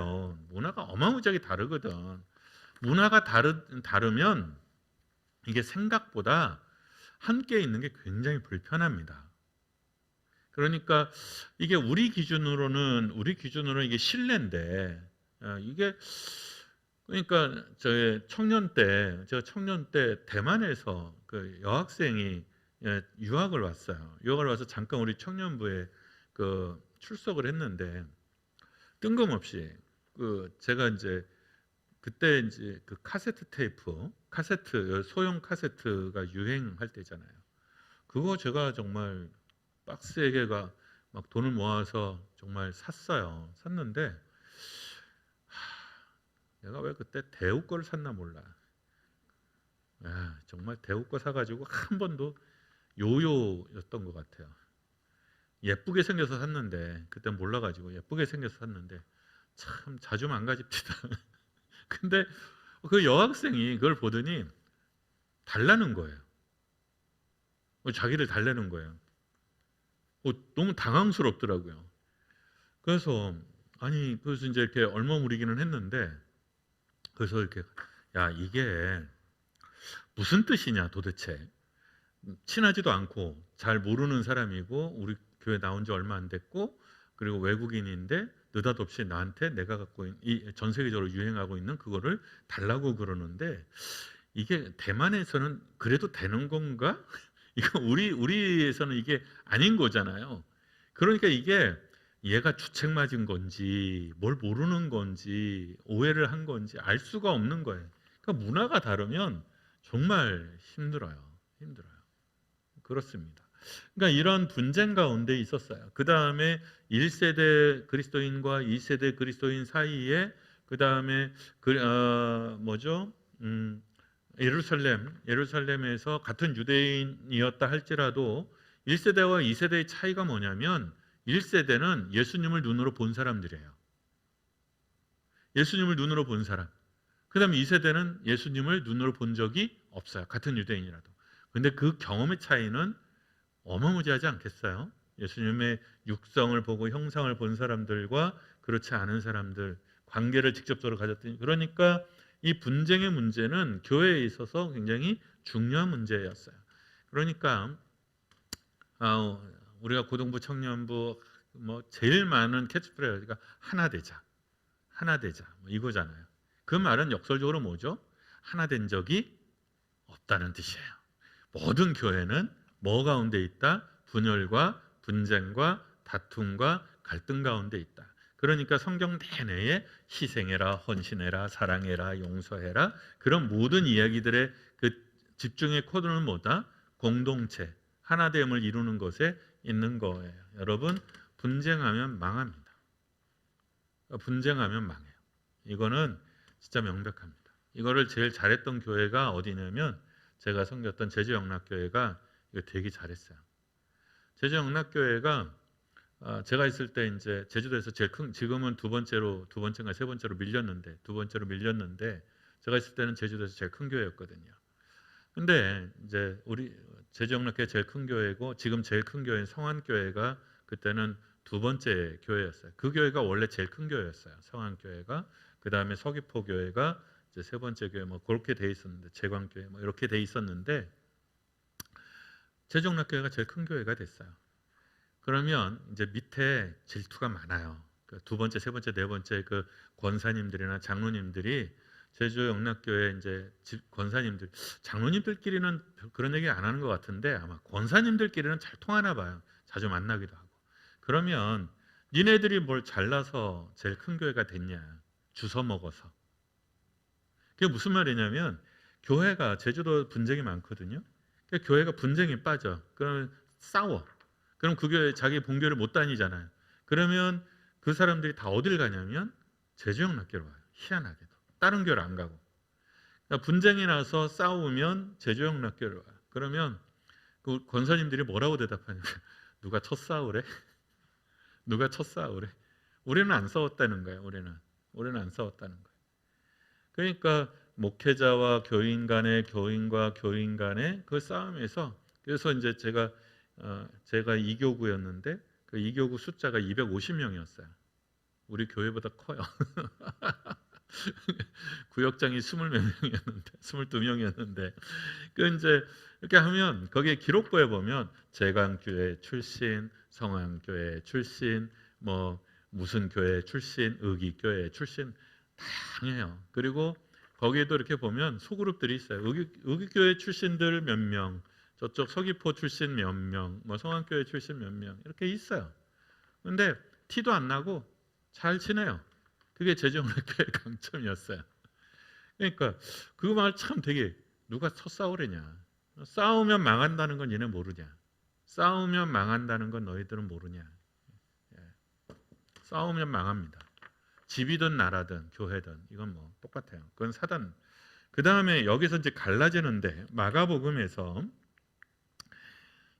어마무지하게 다르거든. 문화가 다르면 이게 생각보다 함께 있는 게 굉장히 불편합니다. 그러니까 이게 우리 기준으로는 이게 신뢰인데 이게 그러니까 제가 청년 때 대만에서 그 여학생이 유학을 왔어요. 유학을 와서 잠깐 우리 청년부에 출석을 했는데 뜬금없이 제가 이제 그때 이제 그 소형 카세트가 유행할 때잖아요. 그거 제가 정말 박스에 막 돈을 모아서 정말 샀는데 내가 왜 그때 대우 거를 샀나 몰라. 정말 대우 거 사가지고 한 번도 요요였던 것 같아요. 예쁘게 생겨서 샀는데 그때 몰라가지고 예쁘게 생겨서 샀는데 참 자주 망가집니다. 근데 그 여학생이 그걸 보더니 달라는 거예요. 자기를 달래는 거예요. 너무 당황스럽더라고요. 그래서 이제 이렇게 얼머무리기는 했는데 그래서 이렇게 야 이게 무슨 뜻이냐 도대체. 친하지도 않고 잘 모르는 사람이고 우리 교회 나온 지 얼마 안 됐고 그리고 외국인인데 느닷없이 나한테 내가 갖고 있는 전 세계적으로 유행하고 있는 그거를 달라고 그러는데 이게 대만에서는 그래도 되는 건가? 이거 우리에서는 이게 아닌 거잖아요. 그러니까 이게 얘가 주책 맞은 건지 뭘 모르는 건지 오해를 한 건지 알 수가 없는 거예요. 그러니까 문화가 다르면 정말 힘들어요. 그렇습니다. 그러니까 이런 분쟁 가운데 있었어요. 그 다음에 1세대 그리스도인과 2세대 그리스도인 사이에 그 다음에 예루살렘에서 같은 유대인이었다 할지라도 1세대와 2세대의 차이가 뭐냐면 1세대는 예수님을 눈으로 본 사람들이에요. 예수님을 눈으로 본 사람. 그 다음에 2세대는 예수님을 눈으로 본 적이 없어요. 같은 유대인이라도. 근데 그 경험의 차이는 어마무지하지 않겠어요? 예수님의 육성을 보고 형상을 본 사람들과 그렇지 않은 사람들 관계를 직접적으로 가졌더니 그러니까 이 분쟁의 문제는 교회에 있어서 굉장히 중요한 문제였어요. 그러니까 우리가 고등부 청년부 뭐 제일 많은 캐치프레이즈가 하나 되자, 하나 되자 뭐 이거잖아요. 그 말은 역설적으로 뭐죠? 하나 된 적이 없다는 뜻이에요. 모든 교회는 뭐 가운데 있다? 분열과 분쟁과 다툼과 갈등 가운데 있다. 그러니까 성경 내내에 희생해라, 헌신해라, 사랑해라, 용서해라 그런 모든 이야기들의 그 집중의 코드는 뭐다? 공동체, 하나됨을 이루는 것에 있는 거예요. 여러분 분쟁하면 망합니다. 분쟁하면 망해요. 이거는 진짜 명백합니다. 이거를 제일 잘했던 교회가 어디냐면 제가 섬겼던 제주영락교회가 이거 되게 잘했어요. 제주영락교회가 제가 있을 때 이제 제주도에서 제일 큰, 지금은 두 번째인가 세 번째로 밀렸는데 제가 있을 때는 제주도에서 제일 큰 교회였거든요. 근데 이제 우리 제주영락교회 제일 큰 교회고 지금 제일 큰 교회인 성안교회가 그때는 두 번째 교회였어요. 그 교회가 원래 제일 큰 교회였어요. 성안교회가. 그 다음에 서귀포교회가 이제 세 번째 교회 뭐 그렇게 돼 있었는데 재광교회 뭐 이렇게 돼 있었는데 제주영락교회가 제일 큰 교회가 됐어요. 그러면 이제 밑에 질투가 많아요. 두 번째, 세 번째, 네 번째 그 권사님들이나 장로님들이 제주영락교회 이제 권사님들, 장로님들끼리는 그런 얘기 안 하는 것 같은데 아마 권사님들끼리는 잘 통하나 봐요. 자주 만나기도 하고. 그러면 니네들이 뭘 잘나서 제일 큰 교회가 됐냐? 주워 먹어서. 그게 무슨 말이냐면 교회가 제주도 분쟁이 많거든요. 그러니까 교회가 분쟁이 빠져. 그러면 싸워. 그럼 그 교회 자기 본교를 못 다니잖아요. 그러면 그 사람들이 다 어딜 가냐면 제주영락교로 와요. 희한하게도. 다른 교회를 안 가고. 그러니까 분쟁이 나서 싸우면 제주영락교로 와요. 그러면 그 권사님들이 뭐라고 대답하냐면 누가 첫 싸우래? 누가 첫 싸우래? 우리는 안 싸웠다는 거예요. 우리는 안 싸웠다는 거예요. 그러니까 목회자와 교인 간의 교인과 교인 간의 그 싸움에서 그래서 이제 제가 2교구였는데 그 2교구 숫자가 250명이었어요. 우리 교회보다 커요. 구역장이 20몇 명이었는데 22명이었는데 그 이제 이렇게 하면 거기에 기록부에 보면 재광교회 출신, 성안교회 출신, 뭐 무슨 교회 출신, 의기교회 출신 다양해요. 그리고 거기에도 이렇게 보면 소그룹들이 있어요. 의기교회 출신들 몇 명, 저쪽 서귀포 출신 몇 명, 뭐 성안교회 출신 몇 명 이렇게 있어요. 근데 티도 안 나고 잘 지내요. 그게 제주영락교회의 강점이었어요. 그러니까 그 말 참 되게 누가 첫 싸우려냐. 싸우면 망한다는 건 얘네 모르냐. 싸우면 망한다는 건 너희들은 모르냐. 싸우면 망합니다. 집이든 나라든 교회든 이건 뭐 똑같아요. 그건 사단. 그 다음에 여기서 이제 갈라지는데 마가복음에서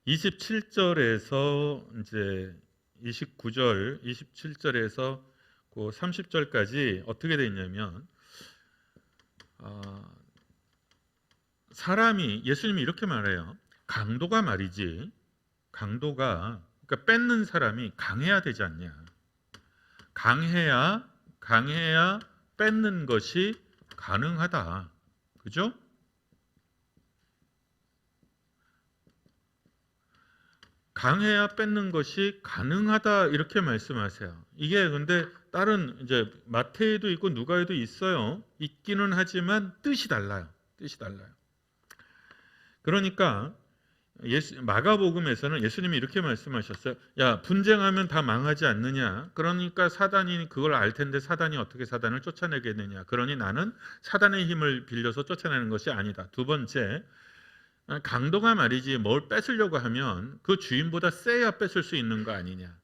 27절에서 이제 29절, 27절에서 그 30절까지 어떻게 돼 있냐면 사람이 예수님이 이렇게 말해요. 강도가 말이지. 강도가 그러니까 뺏는 사람이 강해야 되지 않냐. 강해야 뺏는 것이 가능하다. 그죠? 강해야 뺏는 것이 가능하다 이렇게 말씀하세요. 이게 근데 다른 이제 마태에도 있고 누가에도 있어요. 있기는 하지만 뜻이 달라요. 뜻이 달라요. 그러니까 마가복음에서는 예수님이 이렇게 말씀하셨어요. 야, 분쟁하면 다 망하지 않느냐. 그러니까 사단이 그걸 알 텐데 사단이 어떻게 사단을 쫓아내겠느냐. 그러니 나는 사단의 힘을 빌려서 쫓아내는 것이 아니다. 두 번째, 강도가 말이지 뭘 뺏으려고 하면 그 주인보다 세야 뺏을 수 있는 거 아니냐.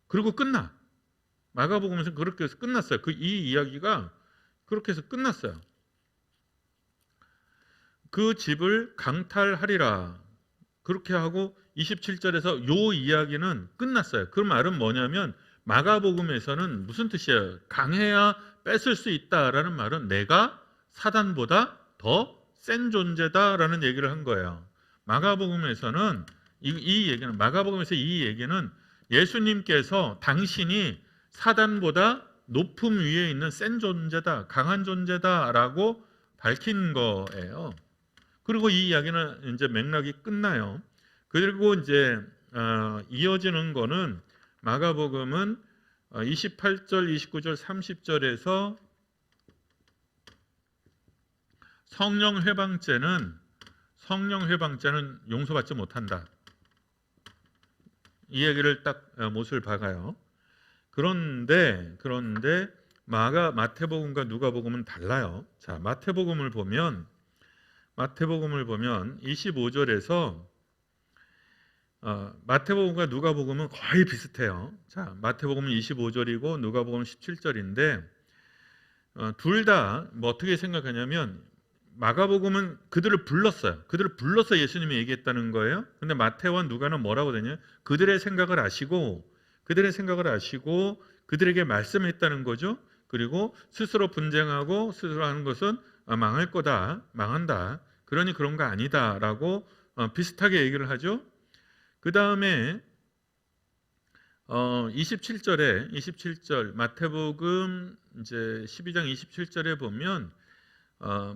그리고 끝나. 마가복음에서 그렇게 해서 끝났어요. 이 이야기가 그렇게 해서 끝났어요. 그 집을 강탈하리라. 그렇게 하고 27절에서 요 이야기는 끝났어요. 그 말은 뭐냐면 마가복음에서는 무슨 뜻이에요? 강해야 뺏을 수 있다라는 말은 내가 사단보다 더 센 존재다라는 얘기를 한 거예요. 마가복음에서는 마가복음에서 이 얘기는 예수님께서 당신이 사단보다 높음 위에 있는 센 존재다, 강한 존재다라고 밝힌 거예요. 그리고 이 이야기는 이제 맥락이 끝나요. 그리고 이제 이어지는 거는 마가복음은 28절, 29절, 30절에서 성령 회방죄는 용서받지 못한다. 이 얘기를 딱 못을 박아요. 그런데 마태복음과 누가복음은 달라요. 자, 마태복음을 보면 25절에서 마태복음과 누가복음은 거의 비슷해요. 자, 마태복음은 25절이고 누가복음은 17절인데 둘 다 뭐 어떻게 생각하냐면 마가복음은 그들을 불러서 예수님이 얘기했다는 거예요. 근데 마태와 누가는 뭐라고 되냐? 그들의 생각을 아시고 그들에게 말씀했다는 거죠. 그리고 스스로 분쟁하고 스스로 하는 것은 망할 거다, 망한다. 그러니 그런 거 아니다라고 비슷하게 얘기를 하죠. 그 다음에 27절 마태복음 이제 12장 27절에 보면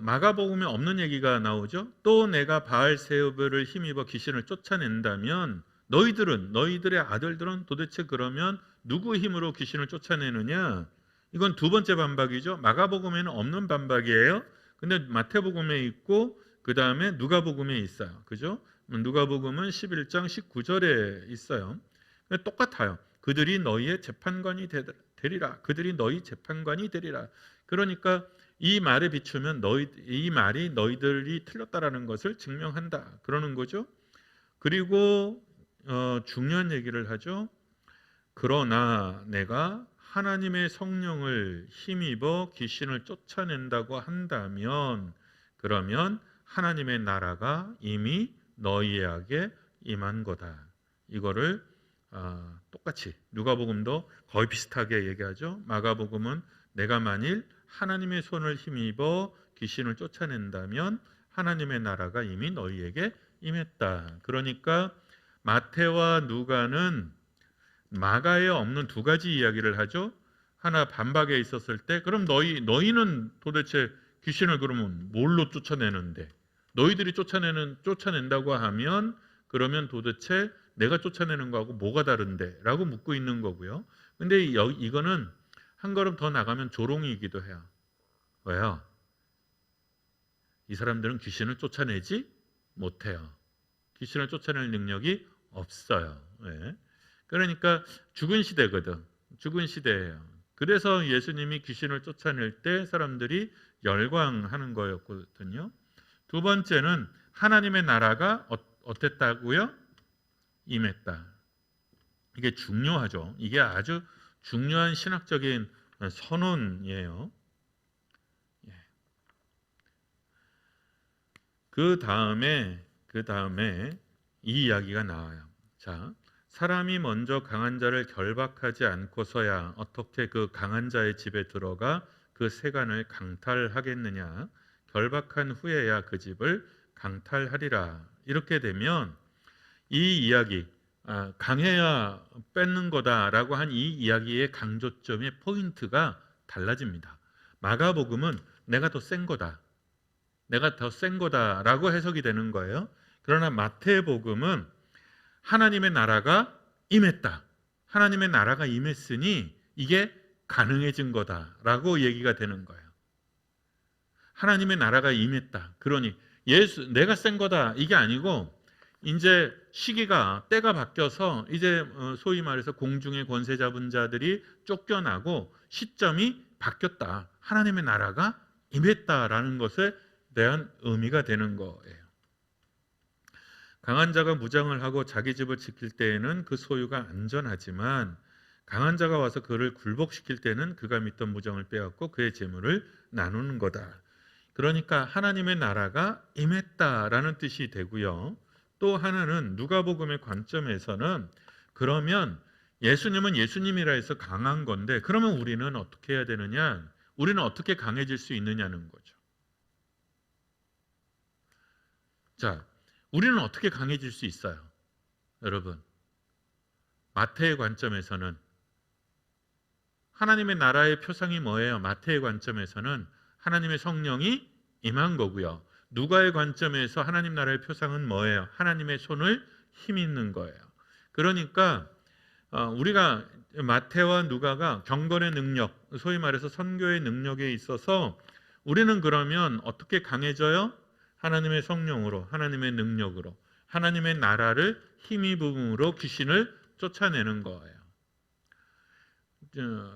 마가복음에 없는 얘기가 나오죠. 또 내가 바알세부를 힘입어 귀신을 쫓아낸다면 너희들의 아들들은 도대체 그러면 누구 힘으로 귀신을 쫓아내느냐? 이건 두 번째 반박이죠. 마가복음에는 없는 반박이에요. 근데 마태복음에 있고 그 다음에 누가복음에 있어요. 그죠? 누가복음은 11장 19절에 있어요. 똑같아요. 그들이 너희의 재판관이 되리라. 그들이 너희 재판관이 되리라. 그러니까 이 말에 비추면 이 말이 너희들이 틀렸다라는 것을 증명한다. 그러는 거죠. 그리고 중요한 얘기를 하죠. 그러나 내가 하나님의 성령을 힘입어 귀신을 쫓아낸다고 한다면 그러면 하나님의 나라가 이미 너희에게 임한 거다. 이거를 똑같이 누가복음도 거의 비슷하게 얘기하죠. 마가복음은 내가 만일 하나님의 손을 힘입어 귀신을 쫓아낸다면 하나님의 나라가 이미 너희에게 임했다. 그러니까 마태와 누가는 마가에 없는 두 가지 이야기를 하죠. 하나 반박에 있었을 때 그럼 너희는 도대체 귀신을 그러면 뭘로 쫓아내는데 너희들이 쫓아낸다고 하면 그러면 도대체 내가 쫓아내는 거하고 뭐가 다른데? 라고 묻고 있는 거고요. 근데 이거는 한 걸음 더 나가면 조롱이기도 해요. 왜요? 이 사람들은 귀신을 쫓아내지 못해요. 귀신을 쫓아낼 능력이 없어요. 네. 그러니까 죽은 시대거든. 죽은 시대예요. 그래서 예수님이 귀신을 쫓아낼 때 사람들이 열광하는 거였거든요. 두 번째는 하나님의 나라가 어땠다고요? 임했다. 이게 중요하죠. 이게 아주 중요한 신학적인 선언이에요. 그 다음에 이 이야기가 나와요. 자, 사람이 먼저 강한 자를 결박하지 않고서야 어떻게 그 강한 자의 집에 들어가 그 세간을 강탈하겠느냐? 결박한 후에야 그 집을 강탈하리라. 이렇게 되면 이 이야기 강해야 뺏는 거다라고 한 이 이야기의 강조점의 포인트가 달라집니다. 마가복음은 내가 더 센 거다. 내가 더 센 거다라고 해석이 되는 거예요. 그러나 마태복음은 하나님의 나라가 임했다. 하나님의 나라가 임했으니 이게 가능해진 거다라고 얘기가 되는 거예요. 하나님의 나라가 임했다. 그러니 내가 센 거다 이게 아니고 이제 시기가 때가 바뀌어서 이제 소위 말해서 공중의 권세 잡은 자들이 쫓겨나고 시점이 바뀌었다. 하나님의 나라가 임했다라는 것에 대한 의미가 되는 거예요. 강한 자가 무장을 하고 자기 집을 지킬 때에는 그 소유가 안전하지만 강한 자가 와서 그를 굴복시킬 때는 그가 믿던 무장을 빼앗고 그의 재물을 나누는 거다. 그러니까 하나님의 나라가 임했다라는 뜻이 되고요. 또 하나는 누가복음의 관점에서는 그러면 예수님은 예수님이라 해서 강한 건데 그러면 우리는 어떻게 해야 되느냐? 우리는 어떻게 강해질 수 있느냐는 거죠. 자, 우리는 어떻게 강해질 수 있어요? 여러분, 마태의 관점에서는 하나님의 나라의 표상이 뭐예요? 마태의 관점에서는 하나님의 성령이 임한 거고요. 누가의 관점에서 하나님 나라의 표상은 뭐예요? 하나님의 손을 힘있는 거예요. 그러니까 우리가 마태와 누가가 경건의 능력, 소위 말해서 선교의 능력에 있어서 우리는 그러면 어떻게 강해져요? 하나님의 성령으로, 하나님의 능력으로, 하나님의 나라를 힘입음으로 귀신을 쫓아내는 거예요.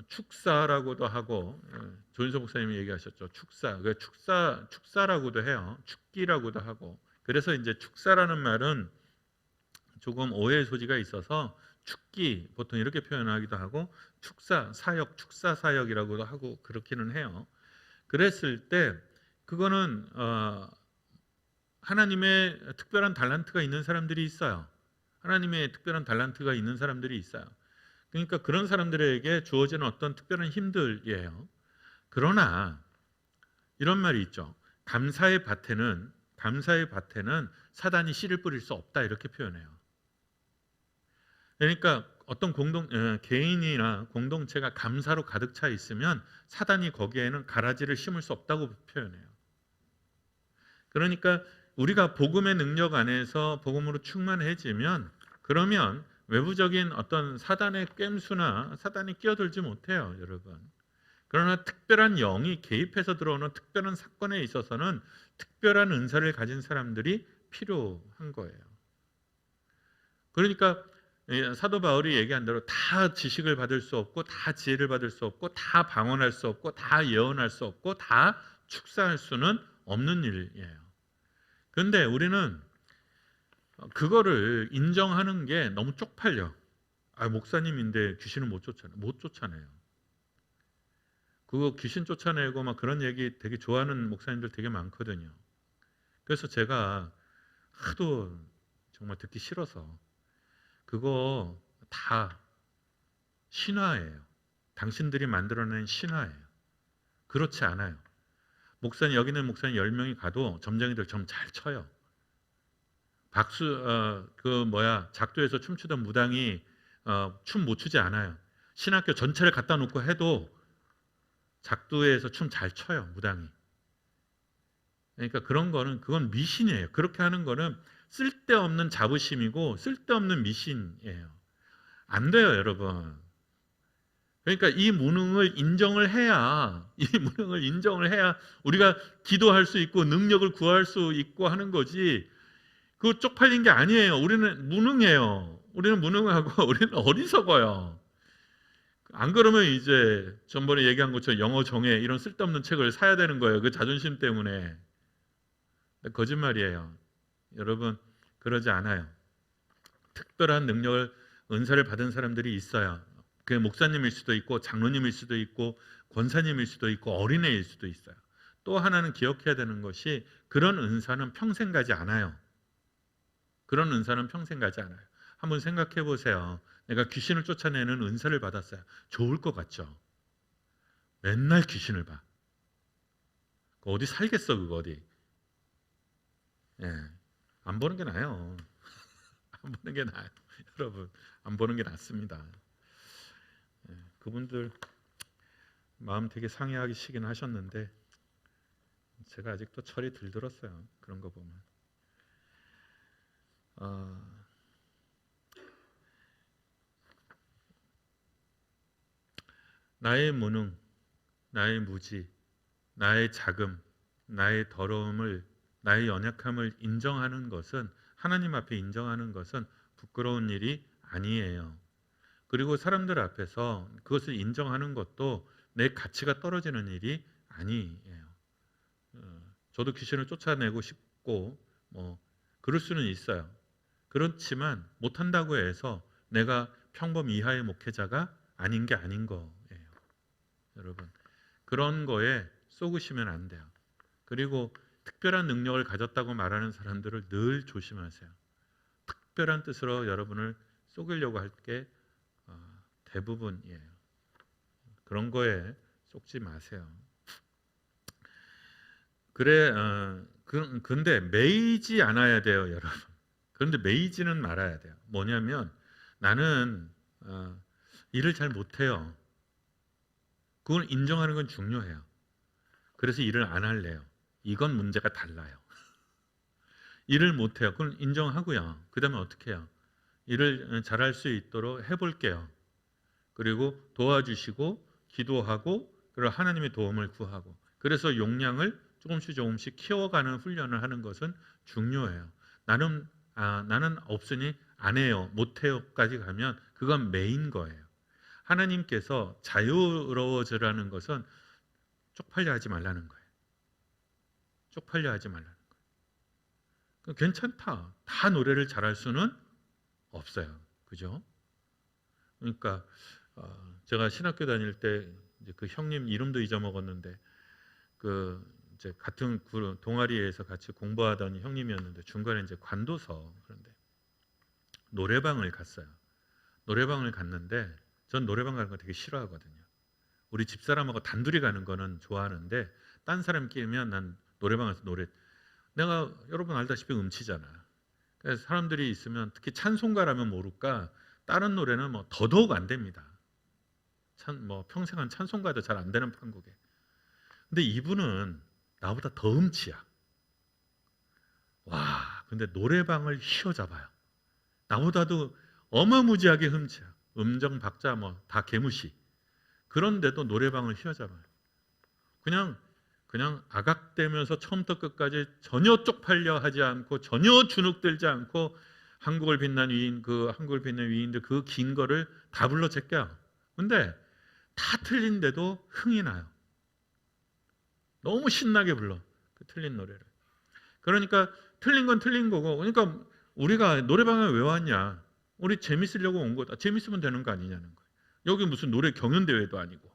축사라고도 하고, 조인서 목사님이 얘기하셨죠. 축사라고도 해요. 축기라고도 하고. 그래서 이제 축사라는 말은 조금 오해의 소지가 있어서 축기 보통 이렇게 표현하기도 하고, 축사 사역이라고도 하고 그렇기는 해요. 그랬을 때 그거는 하나님의 특별한 달란트가 있는 사람들이 있어요. 하나님의 특별한 달란트가 있는 사람들이 있어요. 그러니까 그런 사람들에게 주어지는 어떤 특별한 힘들이에요. 그러나 이런 말이 있죠. 감사의 밭에는 사단이 씨를 뿌릴 수 없다, 이렇게 표현해요. 그러니까 어떤 개인이나 공동체가 감사로 가득 차 있으면 사단이 거기에는 가라지를 심을 수 없다고 표현해요. 그러니까 우리가 복음의 능력 안에서 복음으로 충만해지면, 그러면 외부적인 어떤 사단의 꽹수나 사단이 끼어들지 못해요, 여러분. 그러나 특별한 영이 개입해서 들어오는 특별한 사건에 있어서는 특별한 은사를 가진 사람들이 필요한 거예요. 그러니까 사도 바울이 얘기한 대로 다 지식을 받을 수 없고, 다 지혜를 받을 수 없고, 다 방언할 수 없고, 다 예언할 수 없고, 다 축사할 수는 없는 일이에요. 그런데 우리는 그거를 인정하는 게 너무 쪽팔려. 목사님인데 귀신을 못 쫓아내요. 그거 귀신 쫓아내고 막 그런 얘기 되게 좋아하는 목사님들 되게 많거든요. 그래서 제가 하도 정말 듣기 싫어서, 그거 다 신화예요. 당신들이 만들어낸 신화예요. 그렇지 않아요. 여기는 목사님 10명이 가도 점쟁이들 점 잘 쳐요. 작두에서 춤추던 무당이 춤 못 추지 않아요. 신학교 전체를 갖다 놓고 해도 작두에서 춤 잘 춰요, 무당이. 그러니까 그건 미신이에요. 그렇게 하는 거는 쓸데없는 자부심이고 쓸데없는 미신이에요. 안 돼요, 여러분. 그러니까 이 무능을 인정을 해야 우리가 기도할 수 있고 능력을 구할 수 있고 하는 거지. 그거 쪽팔린 게 아니에요. 우리는 무능해요. 우리는 무능하고 우리는 어리석어요. 안 그러면 이제 전번에 얘기한 것처럼 영어 정해 이런 쓸데없는 책을 사야 되는 거예요. 그 자존심 때문에. 거짓말이에요. 여러분, 그러지 않아요. 특별한 능력을, 은사를 받은 사람들이 있어요. 그게 목사님일 수도 있고 장로님일 수도 있고 권사님일 수도 있고 어린애일 수도 있어요. 또 하나는 기억해야 되는 것이, 그런 은사는 평생 가지 않아요. 그런 은사는 평생 가지 않아요. 한번 생각해 보세요. 내가 귀신을 쫓아내는 은사를 받았어요. 좋을 것 같죠? 맨날 귀신을 봐. 어디 살겠어, 그거 어디. 안 보는 게 나아요. 안 보는 게 나아요. 여러분, 안 보는 게 낫습니다. 그분들 마음 되게 상해하시긴 하셨는데 제가 아직도 철이 덜 들었어요. 그런 거 보면. 나의 무능, 나의 무지, 나의 자금, 나의 더러움을, 나의 연약함을 인정하는 것은, 하나님 앞에 인정하는 것은 부끄러운 일이 아니에요. 그리고 사람들 앞에서 그것을 인정하는 것도 내 가치가 떨어지는 일이 아니에요. 저도 귀신을 쫓아내고 싶고 그럴 수는 있어요. 그렇지만 못한다고 해서 내가 평범 이하의 목회자가 아닌 게 아닌 거예요. 여러분, 그런 거에 속으시면 안 돼요. 그리고 특별한 능력을 가졌다고 말하는 사람들을 늘 조심하세요. 특별한 뜻으로 여러분을 속이려고 할 게 대부분이에요. 그런 거에 속지 마세요. 근데 매이지 않아야 돼요, 여러분. 그런데 매이지는 말아야 돼요. 뭐냐면, 나는 일을 잘 못해요. 그걸 인정하는 건 중요해요. 그래서 일을 안 할래요. 이건 문제가 달라요. 일을 못해요. 그건 인정하고요. 그 다음에 어떻게 해요? 일을 잘할 수 있도록 해볼게요. 그리고 도와주시고 기도하고 그리고 하나님의 도움을 구하고 그래서 용량을 조금씩 키워가는 훈련을 하는 것은 중요해요. 나는 없으니 안 해요, 못 해요까지 가면 그건 매인 거예요. 하나님께서 자유로워지라는 것은 쪽팔려 하지 말라는 거예요. 쪽팔려 하지 말라는 거예요. 괜찮다. 다 노래를 잘할 수는 없어요. 그죠? 그러니까 제가 신학교 다닐 때 이제 그 형님 이름도 잊어먹었는데 그 이제 같은 동아리에서 같이 공부하던 형님이었는데 중간에 이제 관둬서 그런데 노래방을 갔어요. 노래방을 갔는데 전 노래방 가는 거 되게 싫어하거든요. 우리 집사람하고 단둘이 가는 거는 좋아하는데 딴 사람 끼면 난 노래방에서 내가 여러분 알다시피 음치잖아. 그래서 사람들이 있으면 특히 찬송가라면 모를까 다른 노래는 뭐 더더욱 안 됩니다. 뭐 평생 한 찬송가도 잘 안 되는 판국에. 근데 이분은 나보다 더 음치야. 와, 근데 노래방을 휘어잡아요. 나보다도 어마무지하게 흠치야. 음정 박자 뭐 다 개무시. 그런데도 노래방을 휘어잡아요. 그냥 아각대면서 처음부터 끝까지 전혀 쪽팔려 하지 않고 전혀 주눅들지 않고 한국을 빛낸 위인들 그 긴 거를 다 불러 제껴요. 근데 다 틀린데도 흥이 나요. 너무 신나게 불러. 그 틀린 노래를. 그러니까 틀린 건 틀린 거고. 그러니까 우리가 노래방에 왜 왔냐? 우리 재밌으려고 온 거다. 재밌으면 되는 거 아니냐는 거예요. 여기 무슨 노래 경연대회도 아니고.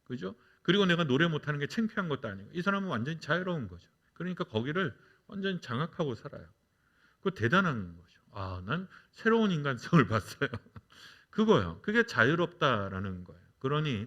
그죠? 그리고 내가 노래 못하는 게 창피한 것도 아니고. 이 사람은 완전히 자유로운 거죠. 그러니까 거기를 완전히 장악하고 살아요. 그거 대단한 거죠. 난 새로운 인간성을 봤어요. 그거요. 그게 자유롭다라는 거예요. 그러니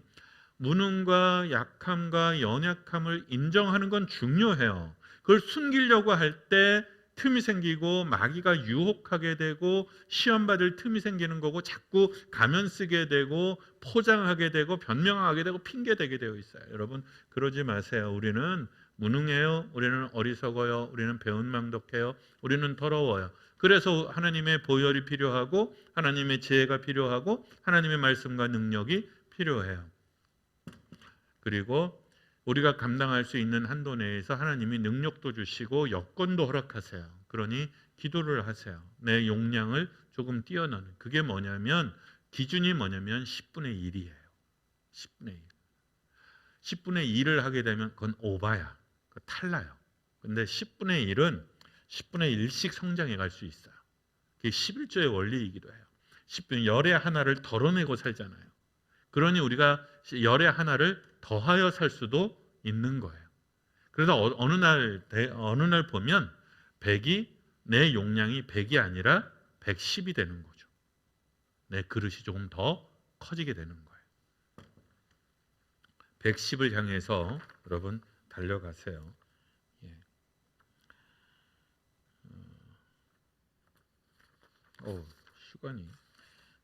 무능과 약함과 연약함을 인정하는 건 중요해요. 그걸 숨기려고 할 때 틈이 생기고 마귀가 유혹하게 되고 시험 받을 틈이 생기는 거고 자꾸 가면 쓰게 되고 포장하게 되고 변명하게 되고 핑계 대게 되어 있어요. 여러분 그러지 마세요. 우리는 무능해요. 우리는 어리석어요. 우리는 배은망덕해요. 우리는 더러워요. 그래서 하나님의 보혈이 필요하고 하나님의 지혜가 필요하고 하나님의 말씀과 능력이 필요해요. 그리고 우리가 감당할 수 있는 한도 내에서 하나님이 능력도 주시고 여건도 허락하세요. 그러니 기도를 하세요. 내 용량을 조금 뛰어넘는. 그게 뭐냐면 기준이 뭐냐면 10분의 1이에요. 10분의 1. 10분의 1을 하게 되면 그건 오바야. 탈라요. 근데 10분의 1은 10분의 1씩 성장해 갈 수 있어요. 그게 11조의 원리이기도 해요. 10분 열의 하나를 덜어내고 살잖아요. 그러니 우리가 열의 하나를 더하여 살 수도 있는 거예요. 그래서 어느 날 보면 100이 내 용량이 100이 아니라 110이 되는 거죠. 내 그릇이 조금 더 커지게 되는 거예요. 110을 향해서 여러분 달려가세요. 시간이.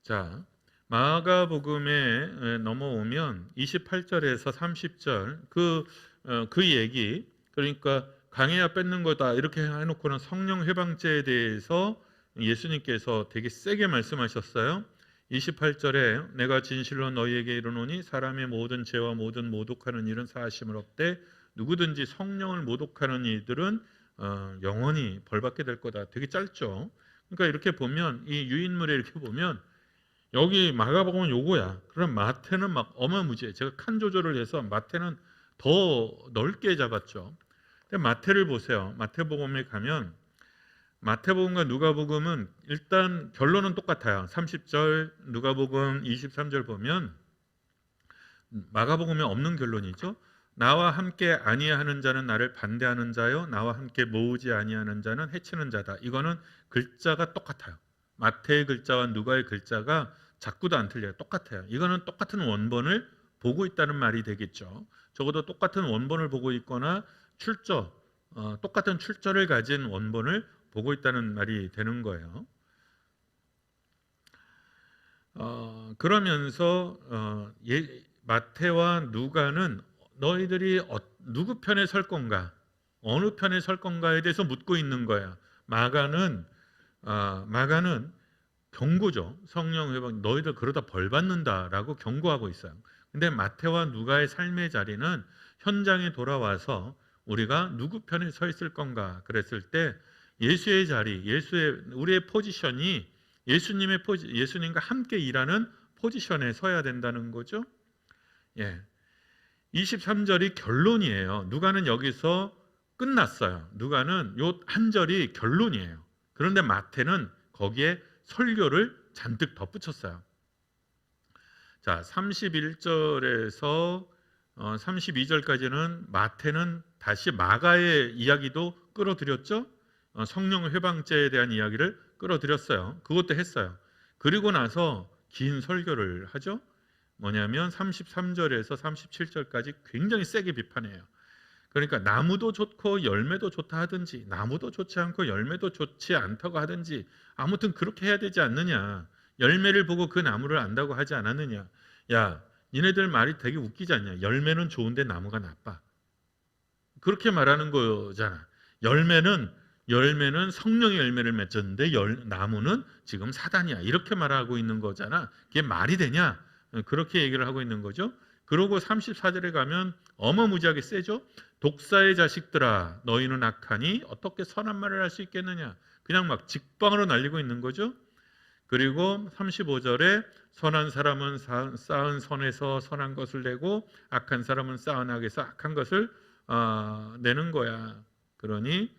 자, 마가복음에 넘어오면 28절에서 30절 그 얘기, 그러니까 강해야 뺏는 거다 이렇게 해놓고는 성령 회방죄에 대해서 예수님께서 되게 세게 말씀하셨어요. 28절에 내가 진실로 너희에게 이르노니 사람의 모든 죄와 모든 모독하는 일은 사하심을 얻되 누구든지 성령을 모독하는 이들은 영원히 벌받게 될 거다. 되게 짧죠. 그러니까 이렇게 보면 이 유인물에 이렇게 보면 여기 마가복음은 요거야. 그럼 마태는 막 어마무지해. 제가 칸 조절을 해서 마태는 더 넓게 잡았죠. 근데 마태를 보세요. 마태복음에 가면 마태복음과 누가복음은 일단 결론은 똑같아요. 30절, 누가복음 23절 보면 마가복음에 없는 결론이죠. 나와 함께 아니하는 자는 나를 반대하는 자요, 나와 함께 모으지 아니하는 자는 해치는 자다. 이거는 글자가 똑같아요. 마태의 글자와 누가의 글자가 자꾸도 안 틀려요. 똑같아요. 이거는 똑같은 원본을 보고 있다는 말이 되겠죠. 적어도 똑같은 원본을 보고 있거나 똑같은 출처를 가진 원본을 보고 있다는 말이 되는 거예요. 그러면서 마태와 누가는 너희들이 누구 편에 설 건가, 어느 편에 설 건가에 대해서 묻고 있는 거야. 마가는 경고죠. 성령 회복, 너희들 그러다 벌 받는다라고 경고하고 있어요. 근데 마태와 누가의 삶의 자리는 현장에 돌아와서 우리가 누구 편에 서 있을 건가 그랬을 때 예수의 자리, 우리의 포지션이 예수님과 함께 일하는 포지션에 서야 된다는 거죠. 예. 23절이 결론이에요. 누가는 여기서 끝났어요. 누가는 요 한 절이 결론이에요. 그런데 마태는 거기에 설교를 잔뜩 덧붙였어요. 자, 31절에서 32절까지는 마태는 다시 마가의 이야기도 끌어들였죠. 성령 회방죄에 대한 이야기를 끌어들였어요. 그것도 했어요. 그리고 나서 긴 설교를 하죠. 뭐냐면 33절에서 37절까지 굉장히 세게 비판해요. 그러니까 나무도 좋고 열매도 좋다 하든지 나무도 좋지 않고 열매도 좋지 않다고 하든지 아무튼 그렇게 해야 되지 않느냐. 열매를 보고 그 나무를 안다고 하지 않았느냐. 야, 니네들 말이 되게 웃기지 않냐. 열매는 좋은데 나무가 나빠. 그렇게 말하는 거잖아. 열매는 성령의 열매를 맺었는데 나무는 지금 사단이야. 이렇게 말하고 있는 거잖아. 그게 말이 되냐? 그렇게 얘기를 하고 있는 거죠. 그러고 34절에 가면 어마무지하게 세죠. 독사의 자식들아 너희는 악하니 어떻게 선한 말을 할 수 있겠느냐. 그냥 막 직방으로 날리고 있는 거죠. 그리고 35절에 선한 사람은 쌓은 선에서 선한 것을 내고 악한 사람은 쌓은 악에서 악한 것을 내는 거야. 그러니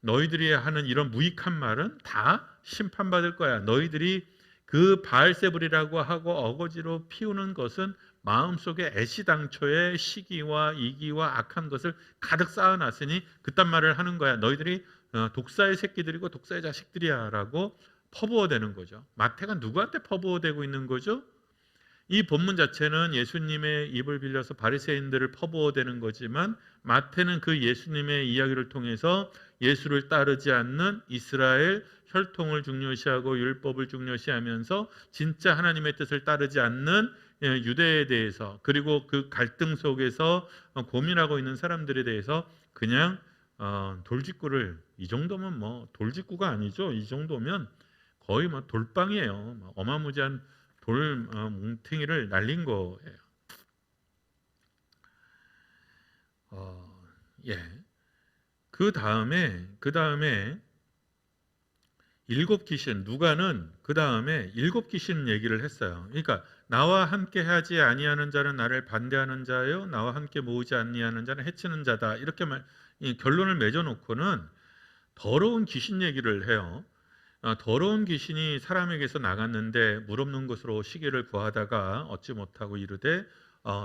너희들이 하는 이런 무익한 말은 다 심판받을 거야. 너희들이 그 바알세불이라고 하고 어거지로 피우는 것은 마음속에 애시당초의 시기와 이기와 악한 것을 가득 쌓아놨으니 그딴 말을 하는 거야. 너희들이 독사의 새끼들이고 독사의 자식들이야 라고 퍼부어대는 거죠. 마태가 누구한테 퍼부어대고 있는 거죠? 이 본문 자체는 예수님의 입을 빌려서 바리새인들을 퍼부어대는 거지만 마태는 그 예수님의 이야기를 통해서 예수를 따르지 않는 이스라엘 혈통을 중요시하고 율법을 중요시하면서 진짜 하나님의 뜻을 따르지 않는 유대에 대해서 그리고 그 갈등 속에서 고민하고 있는 사람들에 대해서 그냥 돌직구를 이 정도면 뭐 돌직구가 아니죠. 이 정도면 거의 뭐 돌빵이에요. 어마무지한 돌 뭉탱이를 날린 거예요. 예. 그 다음에 일곱 귀신 누가는 그 다음에 일곱 귀신 얘기를 했어요. 그러니까 나와 함께 하지 아니하는 자는 나를 반대하는 자요, 나와 함께 모으지 아니하는 자는 해치는 자다. 이렇게 이 결론을 맺어놓고는 더러운 귀신 얘기를 해요. 더러운 귀신이 사람에게서 나갔는데 물 없는 곳으로 시계를 구하다가 얻지 못하고 이르되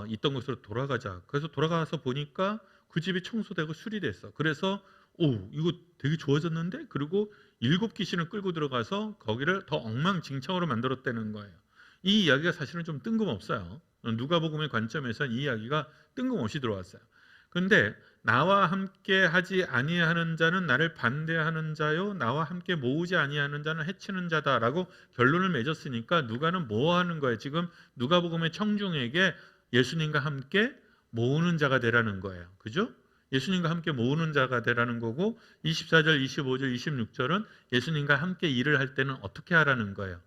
있던 곳으로 돌아가자. 그래서 돌아가서 보니까 그 집이 청소되고 수리됐어. 그래서 이거 되게 좋아졌는데? 그리고 일곱 귀신을 끌고 들어가서 거기를 더 엉망진창으로 만들었다는 거예요. 이 이야기가 사실은 좀 뜬금없어요. 누가복음의 관점에서는 이 이야기가 뜬금없이 들어왔어요. 그런데 나와 함께 하지 아니하는 자는 나를 반대하는 자요, 나와 함께 모으지 아니하는 자는 해치는 자다라고 결론을 맺었으니까 누가는 뭐 하는 거예요? 지금 누가복음의 청중에게 예수님과 함께 모으는 자가 되라는 거예요. 그죠? 예수님과 함께 모으는 자가 되라는 거고 24절, 25절, 26절은 예수님과 함께 일을 할 때는 어떻게 하라는 거예요?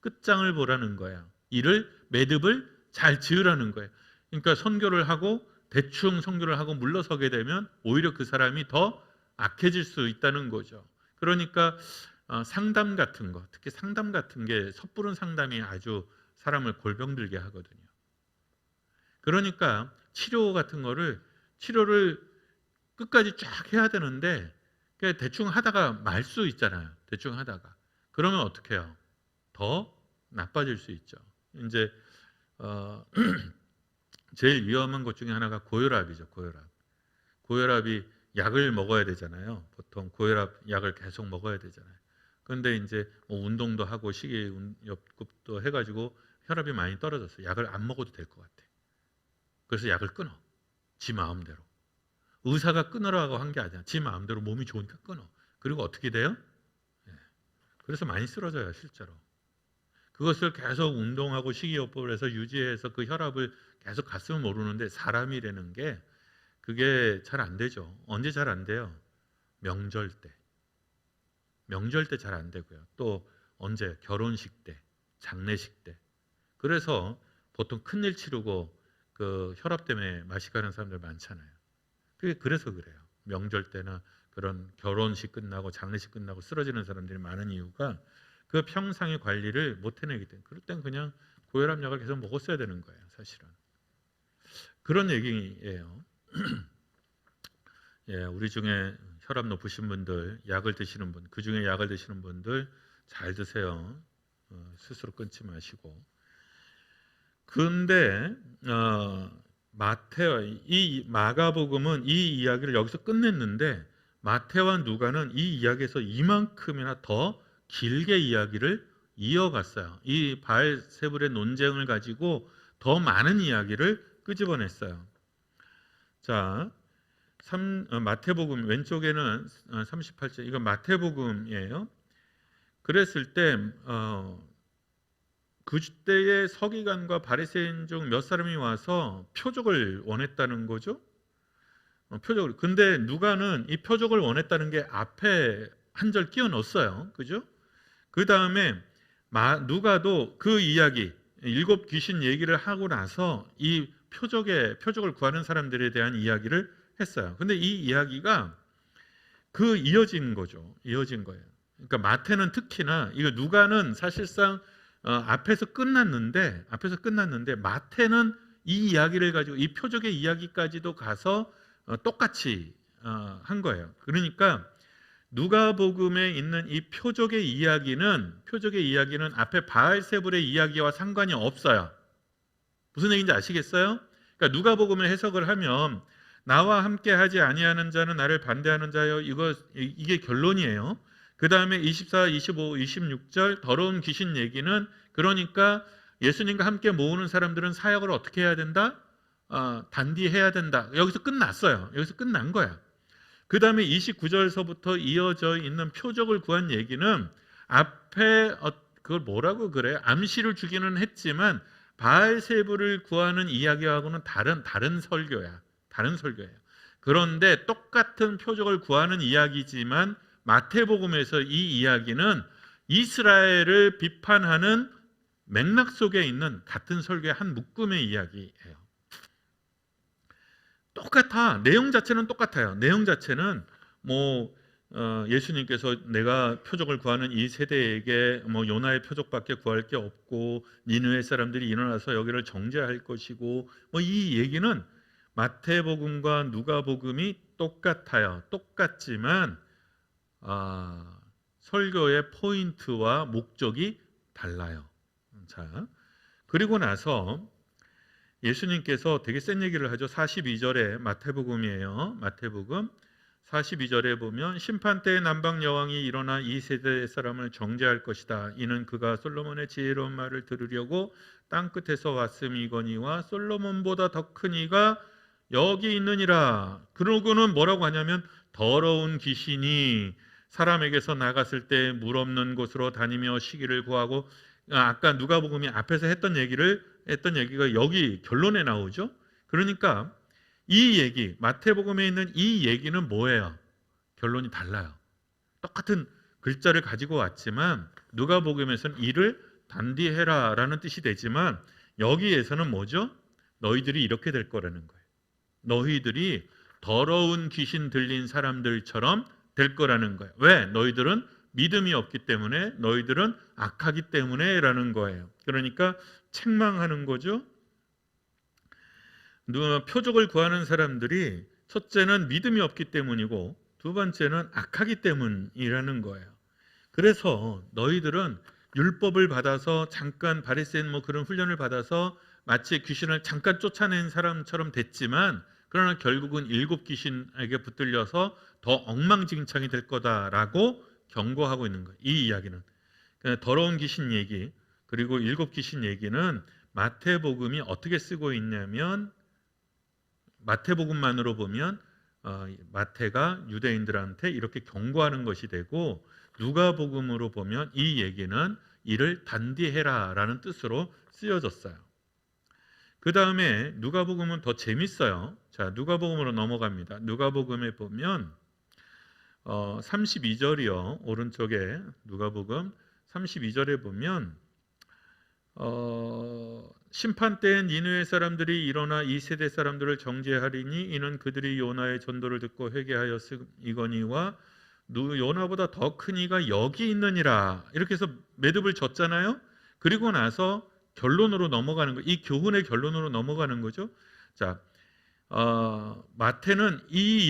끝장을 보라는 거예요. 일을 매듭을 잘 지으라는 거예요. 그러니까 선교를 하고 대충 선교를 하고 물러서게 되면 오히려 그 사람이 더 악해질 수 있다는 거죠. 그러니까 상담 같은 거, 특히 상담 같은 게 섣부른 상담이 아주 사람을 골병들게 하거든요. 그러니까 치료 같은 거를 치료를 끝까지 쫙 해야 되는데 그냥 대충 하다가 말 수 있잖아요. 대충 하다가 그러면 어떻게 해요? 더 나빠질 수 있죠. 이제 제일 위험한 것 중에 하나가 고혈압이죠. 고혈압이 약을 먹어야 되잖아요. 보통 고혈압 약을 계속 먹어야 되잖아요. 그런데 이제 뭐 운동도 하고 식이요법도 해가지고 혈압이 많이 떨어졌어요. 약을 안 먹어도 될 것 같아. 그래서 약을 끊어. 지 마음대로. 의사가 끊으라고 한 게 아니야. 지 마음대로 몸이 좋으니까 끊어. 그리고 어떻게 돼요? 그래서 많이 쓰러져요. 실제로. 그것을 계속 운동하고 식이요법을 해서 유지해서 그 혈압을 계속 갔으면 모르는데 사람이라는 게 그게 잘 안 되죠. 언제 잘 안 돼요? 명절 때 잘 안 되고요. 또 언제? 결혼식 때, 장례식 때. 그래서 보통 큰일 치르고 그 혈압 때문에 마시 가는 사람들 많잖아요. 그래서 그래요. 명절 때나 그런 결혼식 끝나고 장례식 끝나고 쓰러지는 사람들이 많은 이유가 그 평상의 관리를 못 해내기 때문에. 그럴 땐 그냥 고혈압 약을 계속 먹었어야 되는 거예요, 사실은. 그런 얘기예요. 예, 우리 중에 혈압 높으신 분들, 약을 드시는 분, 그 중에 약을 드시는 분들 잘 드세요. 스스로 끊지 마시고. 근데 이 마가복음은 이 이야기를 여기서 끝냈는데 마태와 누가는 이 이야기에서 이만큼이나 더 길게 이야기를 이어갔어요. 이 바알세불의 논쟁을 가지고 더 많은 이야기를 끄집어냈어요. 자, 마태복음 왼쪽에는 38절 이거 마태복음이에요. 그랬을 때 그때의 서기관과 바리새인 중 몇 사람이 와서 표적을 원했다는 거죠. 표적을. 근데 누가는 이 표적을 원했다는 게 앞에 한 절 끼워 넣었어요. 그죠? 그 다음에 누가도 그 이야기, 7 귀신 얘기를 하고 나서 이 표적을 구하는 사람들에 대한 이야기를 했어요. 근데 이 이야기가 이어진 거죠. 이어진 거예요. 그러니까 마태는 특히나 이거 누가는 사실상 앞에서 끝났는데 마태는 이 이야기를 가지고 이 표적의 이야기까지도 가서 똑같이 한 거예요. 그러니까 누가복음에 있는 이 표적의 이야기는 앞에 바알세불의 이야기와 상관이 없어요. 무슨 얘기인지 아시겠어요? 그러니까 누가복음을 해석을 하면 나와 함께 하지 아니하는 자는 나를 반대하는 자여, 이게 결론이에요. 그 다음에 24, 25, 26절 더러운 귀신 얘기는 그러니까 예수님과 함께 모으는 사람들은 사역을 어떻게 해야 된다? 단디해야 된다. 여기서 끝났어요. 여기서 끝난 거야. 그 다음에 29절서부터 이어져 있는 표적을 구한 얘기는 앞에 그걸 뭐라고 그래? 암시를 주기는 했지만 바알세불을 구하는 이야기하고는 다른 설교야. 다른 설교예요. 그런데 똑같은 표적을 구하는 이야기지만 마태복음에서 이 이야기는 이스라엘을 비판하는 맥락 속에 있는 같은 설교의 한 묶음의 이야기예요. 똑같아. 내용 자체는 똑같아요. 내용 자체는 예수님께서 내가 표적을 구하는 이 세대에게 요나의 표적밖에 구할 게 없고 니느웨 사람들이 일어나서 여기를 정죄할 것이고 이 얘기는 마태복음과 누가복음이 똑같아요. 똑같지만 설교의 포인트와 목적이 달라요. 자, 그리고 나서 예수님께서 되게 센 얘기를 하죠. 42절에 마태복음이에요. 마태복음 42절에 보면 심판 때에 남방 여왕이 일어나 이 세대의 사람을 정죄할 것이다. 이는 그가 솔로몬의 지혜로운 말을 들으려고 땅 끝에서 왔음이거니와 솔로몬보다 더 큰 이가 여기 있느니라. 그러고는 뭐라고 하냐면 더러운 귀신이 사람에게서 나갔을 때 물 없는 곳으로 다니며 시기를 구하고, 아까 누가복음이 앞에서 했던 얘기가 여기 결론에 나오죠. 그러니까 이 얘기, 마태복음에 있는 이 얘기는 뭐예요? 결론이 달라요. 똑같은 글자를 가지고 왔지만 누가복음에서는 이를 단디해라 라는 뜻이 되지만 여기에서는 뭐죠? 너희들이 이렇게 될 거라는 거예요. 너희들이 더러운 귀신 들린 사람들처럼 될 거라는 거예요. 왜? 너희들은 믿음이 없기 때문에, 너희들은 악하기 때문에 라는 거예요. 그러니까 책망하는 거죠. 표적을 구하는 사람들이 첫째는 믿음이 없기 때문이고 두 번째는 악하기 때문이라는 거예요. 그래서 너희들은 율법을 받아서 잠깐 바리새인 그런 훈련을 받아서 마치 귀신을 잠깐 쫓아낸 사람처럼 됐지만 그러나 결국은 7 귀신에게 붙들려서 더 엉망진창이 될 거다라고 경고하고 있는 거예요. 이 이야기는 더러운 귀신 얘기 그리고 7 귀신 얘기는 마태복음이 어떻게 쓰고 있냐면 마태복음만으로 보면 마태가 유대인들한테 이렇게 경고하는 것이 되고 누가복음으로 보면 이 얘기는 이를 단디해라 라는 뜻으로 쓰여졌어요. 그 다음에 누가복음은 더 재밌어요. 자, 누가복음으로 넘어갑니다. 누가복음에 보면 32절이요. 오른쪽에 누가복음 32절에 보면 심판 때엔 니느웨 사람들이 일어나 이 세대 사람들을 정죄하리니 이는 그들이 요나의 전도를 듣고 회개하였으이거니와 요나보다 더 큰 이가 여기 있느니라. 이렇게 해서 매듭을 졌잖아요. 그리고 나서 결론으로 넘어가는 거, 이 교훈의 결론으로 넘어가는 거죠. 자, 마태는 이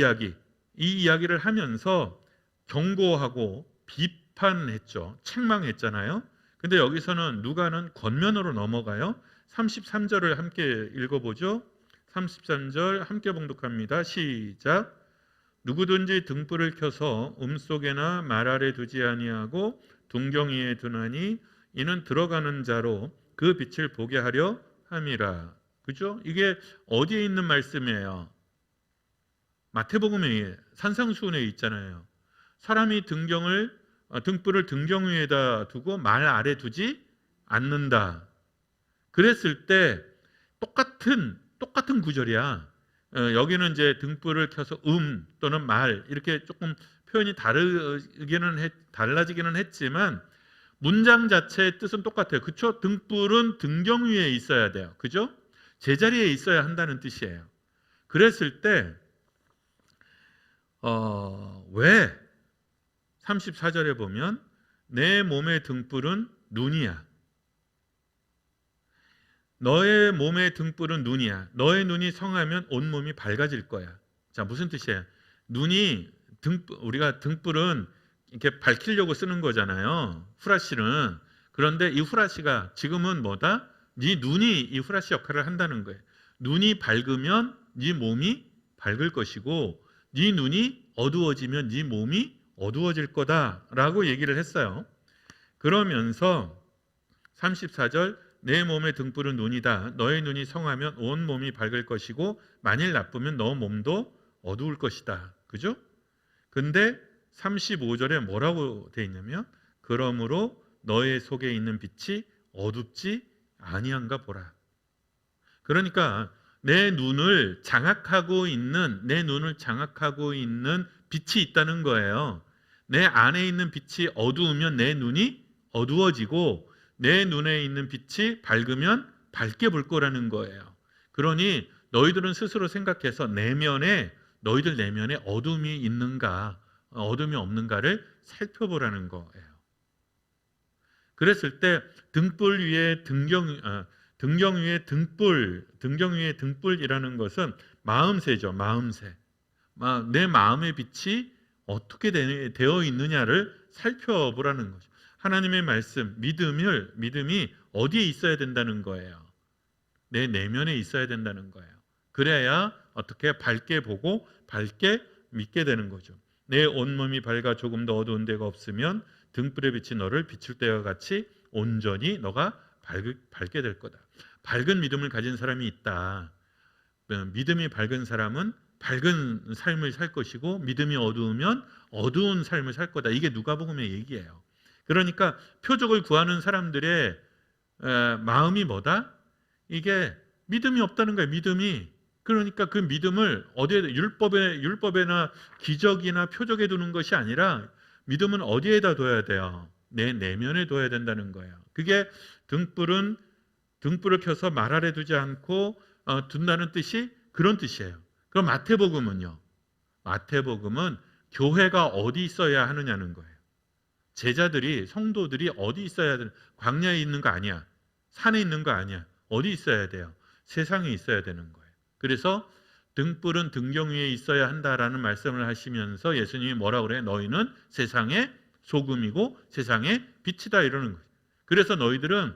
이야기를 하면서 경고하고 비판했죠. 책망했잖아요. 근데 여기서는 누가는 권면으로 넘어가요. 33절을 함께 읽어보죠. 33절 함께 봉독합니다. 시작. 누구든지 등불을 켜서 속에나 말 아래 두지 아니하고 등경 위에 두나니 이는 들어가는 자로 그 빛을 보게 하려 함이라. 그죠? 이게 어디에 있는 말씀이에요? 마태복음에 산상수훈에 있잖아요. 사람이 등불을 등경 위에다 두고 말 아래 두지 않는다. 그랬을 때 똑같은 구절이야. 여기는 이제 등불을 켜서 또는 말 이렇게 조금 표현이 달라지기는 했지만 문장 자체의 뜻은 똑같아요. 그렇죠? 등불은 등경 위에 있어야 돼요. 그죠? 제자리에 있어야 한다는 뜻이에요. 그랬을 때 왜 34절에 보면 내 몸의 등불은 눈이야. 너의 몸의 등불은 눈이야. 너의 눈이 성하면 온 몸이 밝아질 거야. 자, 무슨 뜻이에요? 우리가 등불은 이렇게 밝히려고 쓰는 거잖아요. 후라시는. 그런데 이 후라시가 지금은 뭐다? 네 눈이 이 후라시 역할을 한다는 거예요. 눈이 밝으면 네 몸이 밝을 것이고 네 눈이 어두워지면 네 몸이 어두워질 거다라고 얘기를 했어요. 그러면서 34절 내 몸의 등불은 눈이다. 너의 눈이 성하면 온 몸이 밝을 것이고 만일 나쁘면 너 몸도 어두울 것이다. 그죠? 근데 35절에 뭐라고 돼 있냐면 그러므로 너의 속에 있는 빛이 어둡지 아니한가 보라. 그러니까 내 눈을 장악하고 있는 빛이 있다는 거예요. 내 안에 있는 빛이 어두우면 내 눈이 어두워지고 내 눈에 있는 빛이 밝으면 밝게 볼 거라는 거예요. 그러니 너희들은 스스로 생각해서 너희들 내면에 어둠이 있는가, 어둠이 없는가를 살펴보라는 거예요. 그랬을 때 등불 위에 등경 위에 등불이라는 것은 마음새죠. 마음새. 내 마음의 빛이 어떻게 되어 있느냐를 살펴보라는 거죠. 하나님의 말씀, 믿음이 어디에 있어야 된다는 거예요. 내 내면에 있어야 된다는 거예요. 그래야 어떻게 밝게 보고 밝게 믿게 되는 거죠. 내 온몸이 밝아 조금 더 어두운 데가 없으면 등불의 빛이 너를 비출 때와 같이 온전히 너가 밝게 될 거다. 밝은 믿음을 가진 사람이 있다. 믿음이 밝은 사람은 밝은 삶을 살 것이고 믿음이 어두우면 어두운 삶을 살 거다. 이게 누가복음의 얘기예요. 그러니까 표적을 구하는 사람들의 마음이 뭐다? 이게 믿음이 없다는 거예요. 믿음이. 그러니까 그 믿음을 어디에 율법에나 기적이나 표적에 두는 것이 아니라 믿음은 어디에다 둬야 돼요? 내 내면에 둬야 된다는 거예요. 그게 등불을 켜서 말 아래 두지 않고 둔다는 뜻이 그런 뜻이에요. 그럼 마태복음은요? 마태복음은 교회가 어디 있어야 하느냐는 거예요. 성도들이 어디 있어야 되는, 광야에 있는 거 아니야. 산에 있는 거 아니야. 어디 있어야 돼요? 세상에 있어야 되는 거예요. 그래서 등불은 등경 위에 있어야 한다라는 말씀을 하시면서 예수님이 뭐라고 그래요? 너희는 세상의 소금이고 세상의 빛이다 이러는 거예요. 그래서 너희들은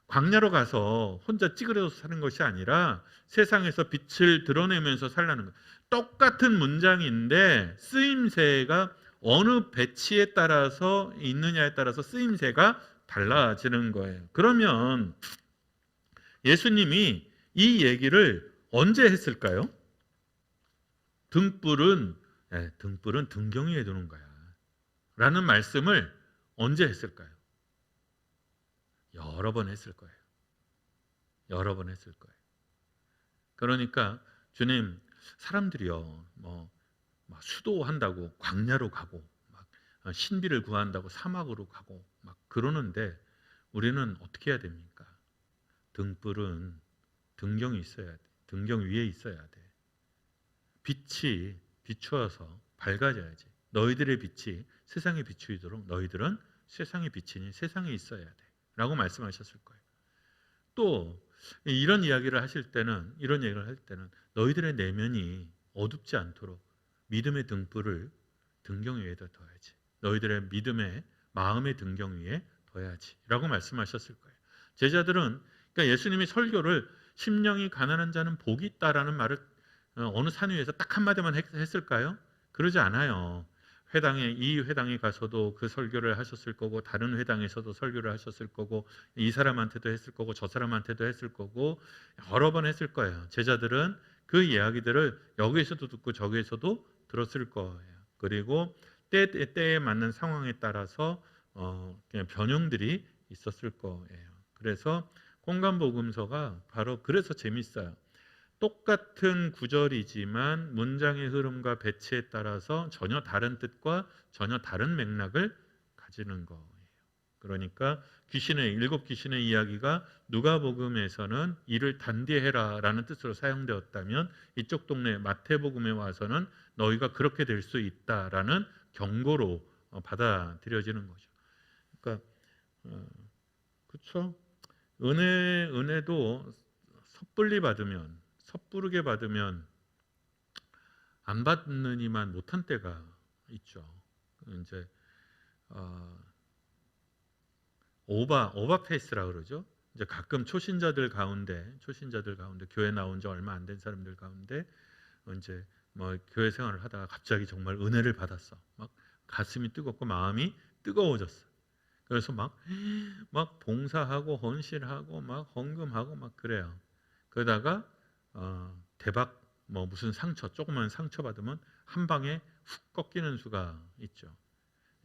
광야로 가서 혼자 찌그러져서 사는 것이 아니라 세상에서 빛을 드러내면서 살라는 거예요. 똑같은 문장인데 쓰임새가 어느 배치에 따라서 있느냐에 따라서 쓰임새가 달라지는 거예요. 그러면 예수님이 이 얘기를 언제 했을까요? 등불은 등경 위에 두는 거야 라는 말씀을 언제 했을까요? 여러 번 했을 거예요. 여러 번 했을 거예요. 그러니까 주님, 사람들이요 막 수도한다고 광야로 가고 막 신비를 구한다고 사막으로 가고 막 그러는데 우리는 어떻게 해야 됩니까? 등불은 등경이 있어야 돼. 등경 위에 있어야 돼. 빛이 비추어서 밝아져야지. 너희들의 빛이 세상에 비추이도록 너희들은 세상의 빛이니 세상에 있어야 돼. 라고 말씀하셨을 거예요. 또 이런 이야기를 하실 때는 이런 얘기를 할 때는 너희들의 내면이 어둡지 않도록 믿음의 등불을 등경 위에다 둬야지. 너희들의 믿음의 마음의 등경 위에 둬야지. 라고 말씀하셨을 거예요. 제자들은 그러니까 예수님이 설교를 심령이 가난한 자는 복이 있다라는 말을 어느 산 위에서 딱 한마디만 했을까요? 그러지 않아요. 이 회당에 가서도 그 설교를 하셨을 거고 다른 회당에서도 설교를 하셨을 거고 이 사람한테도 했을 거고 저 사람한테도 했을 거고 여러 번 했을 거예요. 제자들은 그 이야기들을 여기에서도 듣고 저기에서도 들었을 거예요. 그리고 때에 맞는 상황에 따라서 그냥 변형들이 있었을 거예요. 그래서 공간복음서가 바로 그래서 재밌어요. 똑같은 구절이지만 문장의 흐름과 배치에 따라서 전혀 다른 뜻과 전혀 다른 맥락을 가지는 거예요. 그러니까 일곱 귀신의 이야기가 누가복음에서는 이를 단디해라라는 뜻으로 사용되었다면 이쪽 동네 마태복음에 와서는 너희가 그렇게 될 수 있다라는 경고로 받아들여지는 거죠. 그러니까 그렇죠. 은혜도 섣부르게 받으면 안 받느니만 못한 때가 있죠. 이제 오바 페이스라 그러죠. 이제 가끔 초신자들 가운데 교회 나온 지 얼마 안 된 사람들 가운데 이제 뭐 교회 생활을 하다가 갑자기 정말 은혜를 받았어. 막 가슴이 뜨겁고 마음이 뜨거워졌어. 그래서 막 봉사하고 헌신하고 막 헌금하고 막 그래요. 그러다가 대박 무슨 조그만 상처 받으면 한 방에 훅 꺾이는 수가 있죠.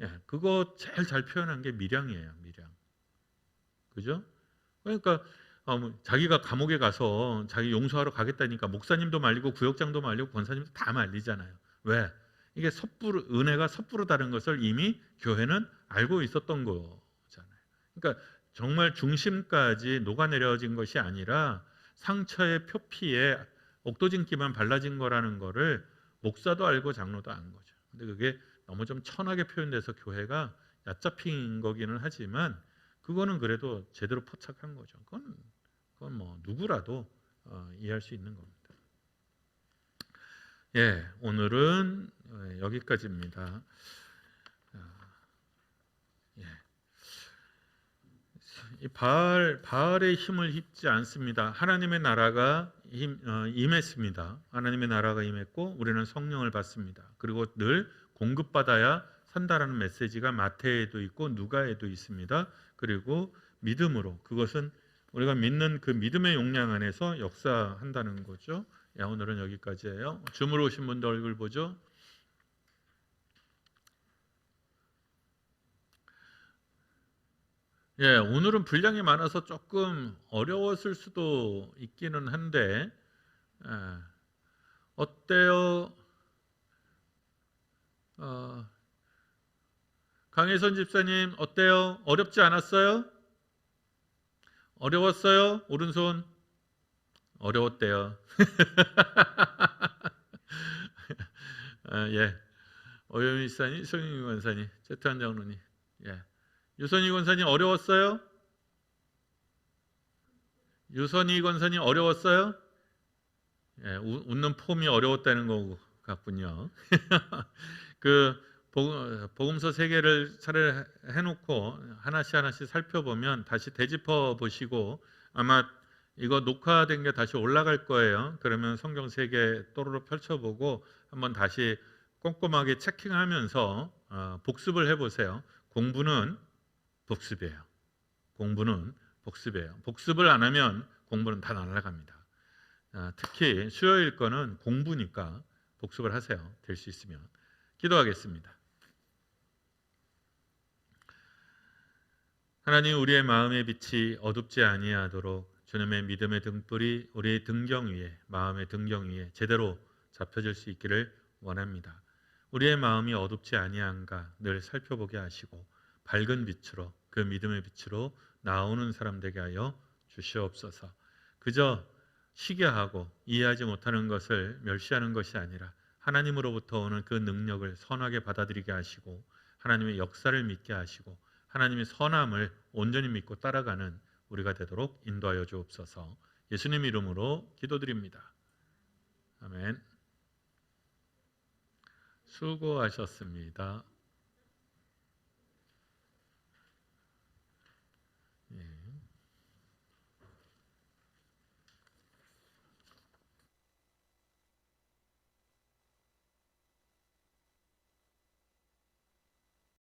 예, 그거 제일 잘 표현한 게 밀양이에요. 밀양. 그죠? 그러니까 자기가 감옥에 가서 자기 용서하러 가겠다니까 목사님도 말리고 구역장도 말리고 권사님도 다 말리잖아요. 왜? 이게 은혜가 섣부르 다른 것을 이미 교회는 알고 있었던 거잖아요. 그러니까 정말 중심까지 녹아내려진 것이 아니라 상처의 표피에 옥도진기만 발라진 거라는 거를 목사도 알고 장로도 안 거죠. 근데 그게 너무 좀 천하게 표현돼서 교회가 얕잡힌 거기는 하지만 그거는 그래도 제대로 포착한 거죠. 그건 뭐 누구라도 이해할 수 있는 겁니다. 예, 오늘은 여기까지입니다. 예. 이 바알의 힘을 입지 않습니다. 하나님의 나라가 임했습니다. 하나님의 나라가 임했고 우리는 성령을 받습니다. 그리고 늘 공급받아야 산다라는 메시지가 마태에도 있고 누가에도 있습니다. 그리고 믿음으로 그것은 우리가 믿는 그 믿음의 용량 안에서 역사한다는 거죠. 야, 오늘은 여기까지예요. 줌으로 오신 분들 얼굴 보죠. 예, 오늘은 분량이 많아서 조금 어려웠을 수도 있기는 한데 어때요? 강혜선 집사님 어때요? 어렵지 않았어요? 어려웠어요? 오른손 어려웠대요. 예, 오영희 집사님, 성윤희 권사님, 최태환 장로님, 예, 유선희 권사님 어려웠어요? 유선희 권사님 어려웠어요? 예, 웃는 폼이 어려웠다는 거 같군요. 그 복음서 3개를 차례 해놓고 하나씩 살펴보면 다시 되짚어 보시고 아마 이거 녹화된 게 다시 올라갈 거예요. 그러면 성경 3개 또르르 펼쳐보고 한번 다시 꼼꼼하게 체킹하면서 복습을 해보세요. 공부는 복습이에요. 공부는 복습이에요. 복습을 안 하면 공부는 다 날아갑니다. 특히 수요일 거는 공부니까 복습을 하세요. 될 수 있으면. 기도하겠습니다. 하나님, 우리의 마음의 빛이 어둡지 아니하도록 주님의 믿음의 등불이 우리의 등경 위에, 마음의 등경 위에 제대로 잡혀질 수 있기를 원합니다. 우리의 마음이 어둡지 아니한가 늘 살펴보게 하시고 밝은 빛으로 그 믿음의 빛으로 나오는 사람 되게 하여 주시옵소서. 그저 시기하고 이해하지 못하는 것을 멸시하는 것이 아니라 하나님으로부터 오는 그 능력을 선하게 받아들이게 하시고 하나님의 역사를 믿게 하시고 하나님의 선함을 온전히 믿고 따라가는 우리가 되도록 인도하여 주옵소서. 예수님 이름으로 기도드립니다. 아멘. 수고하셨습니다.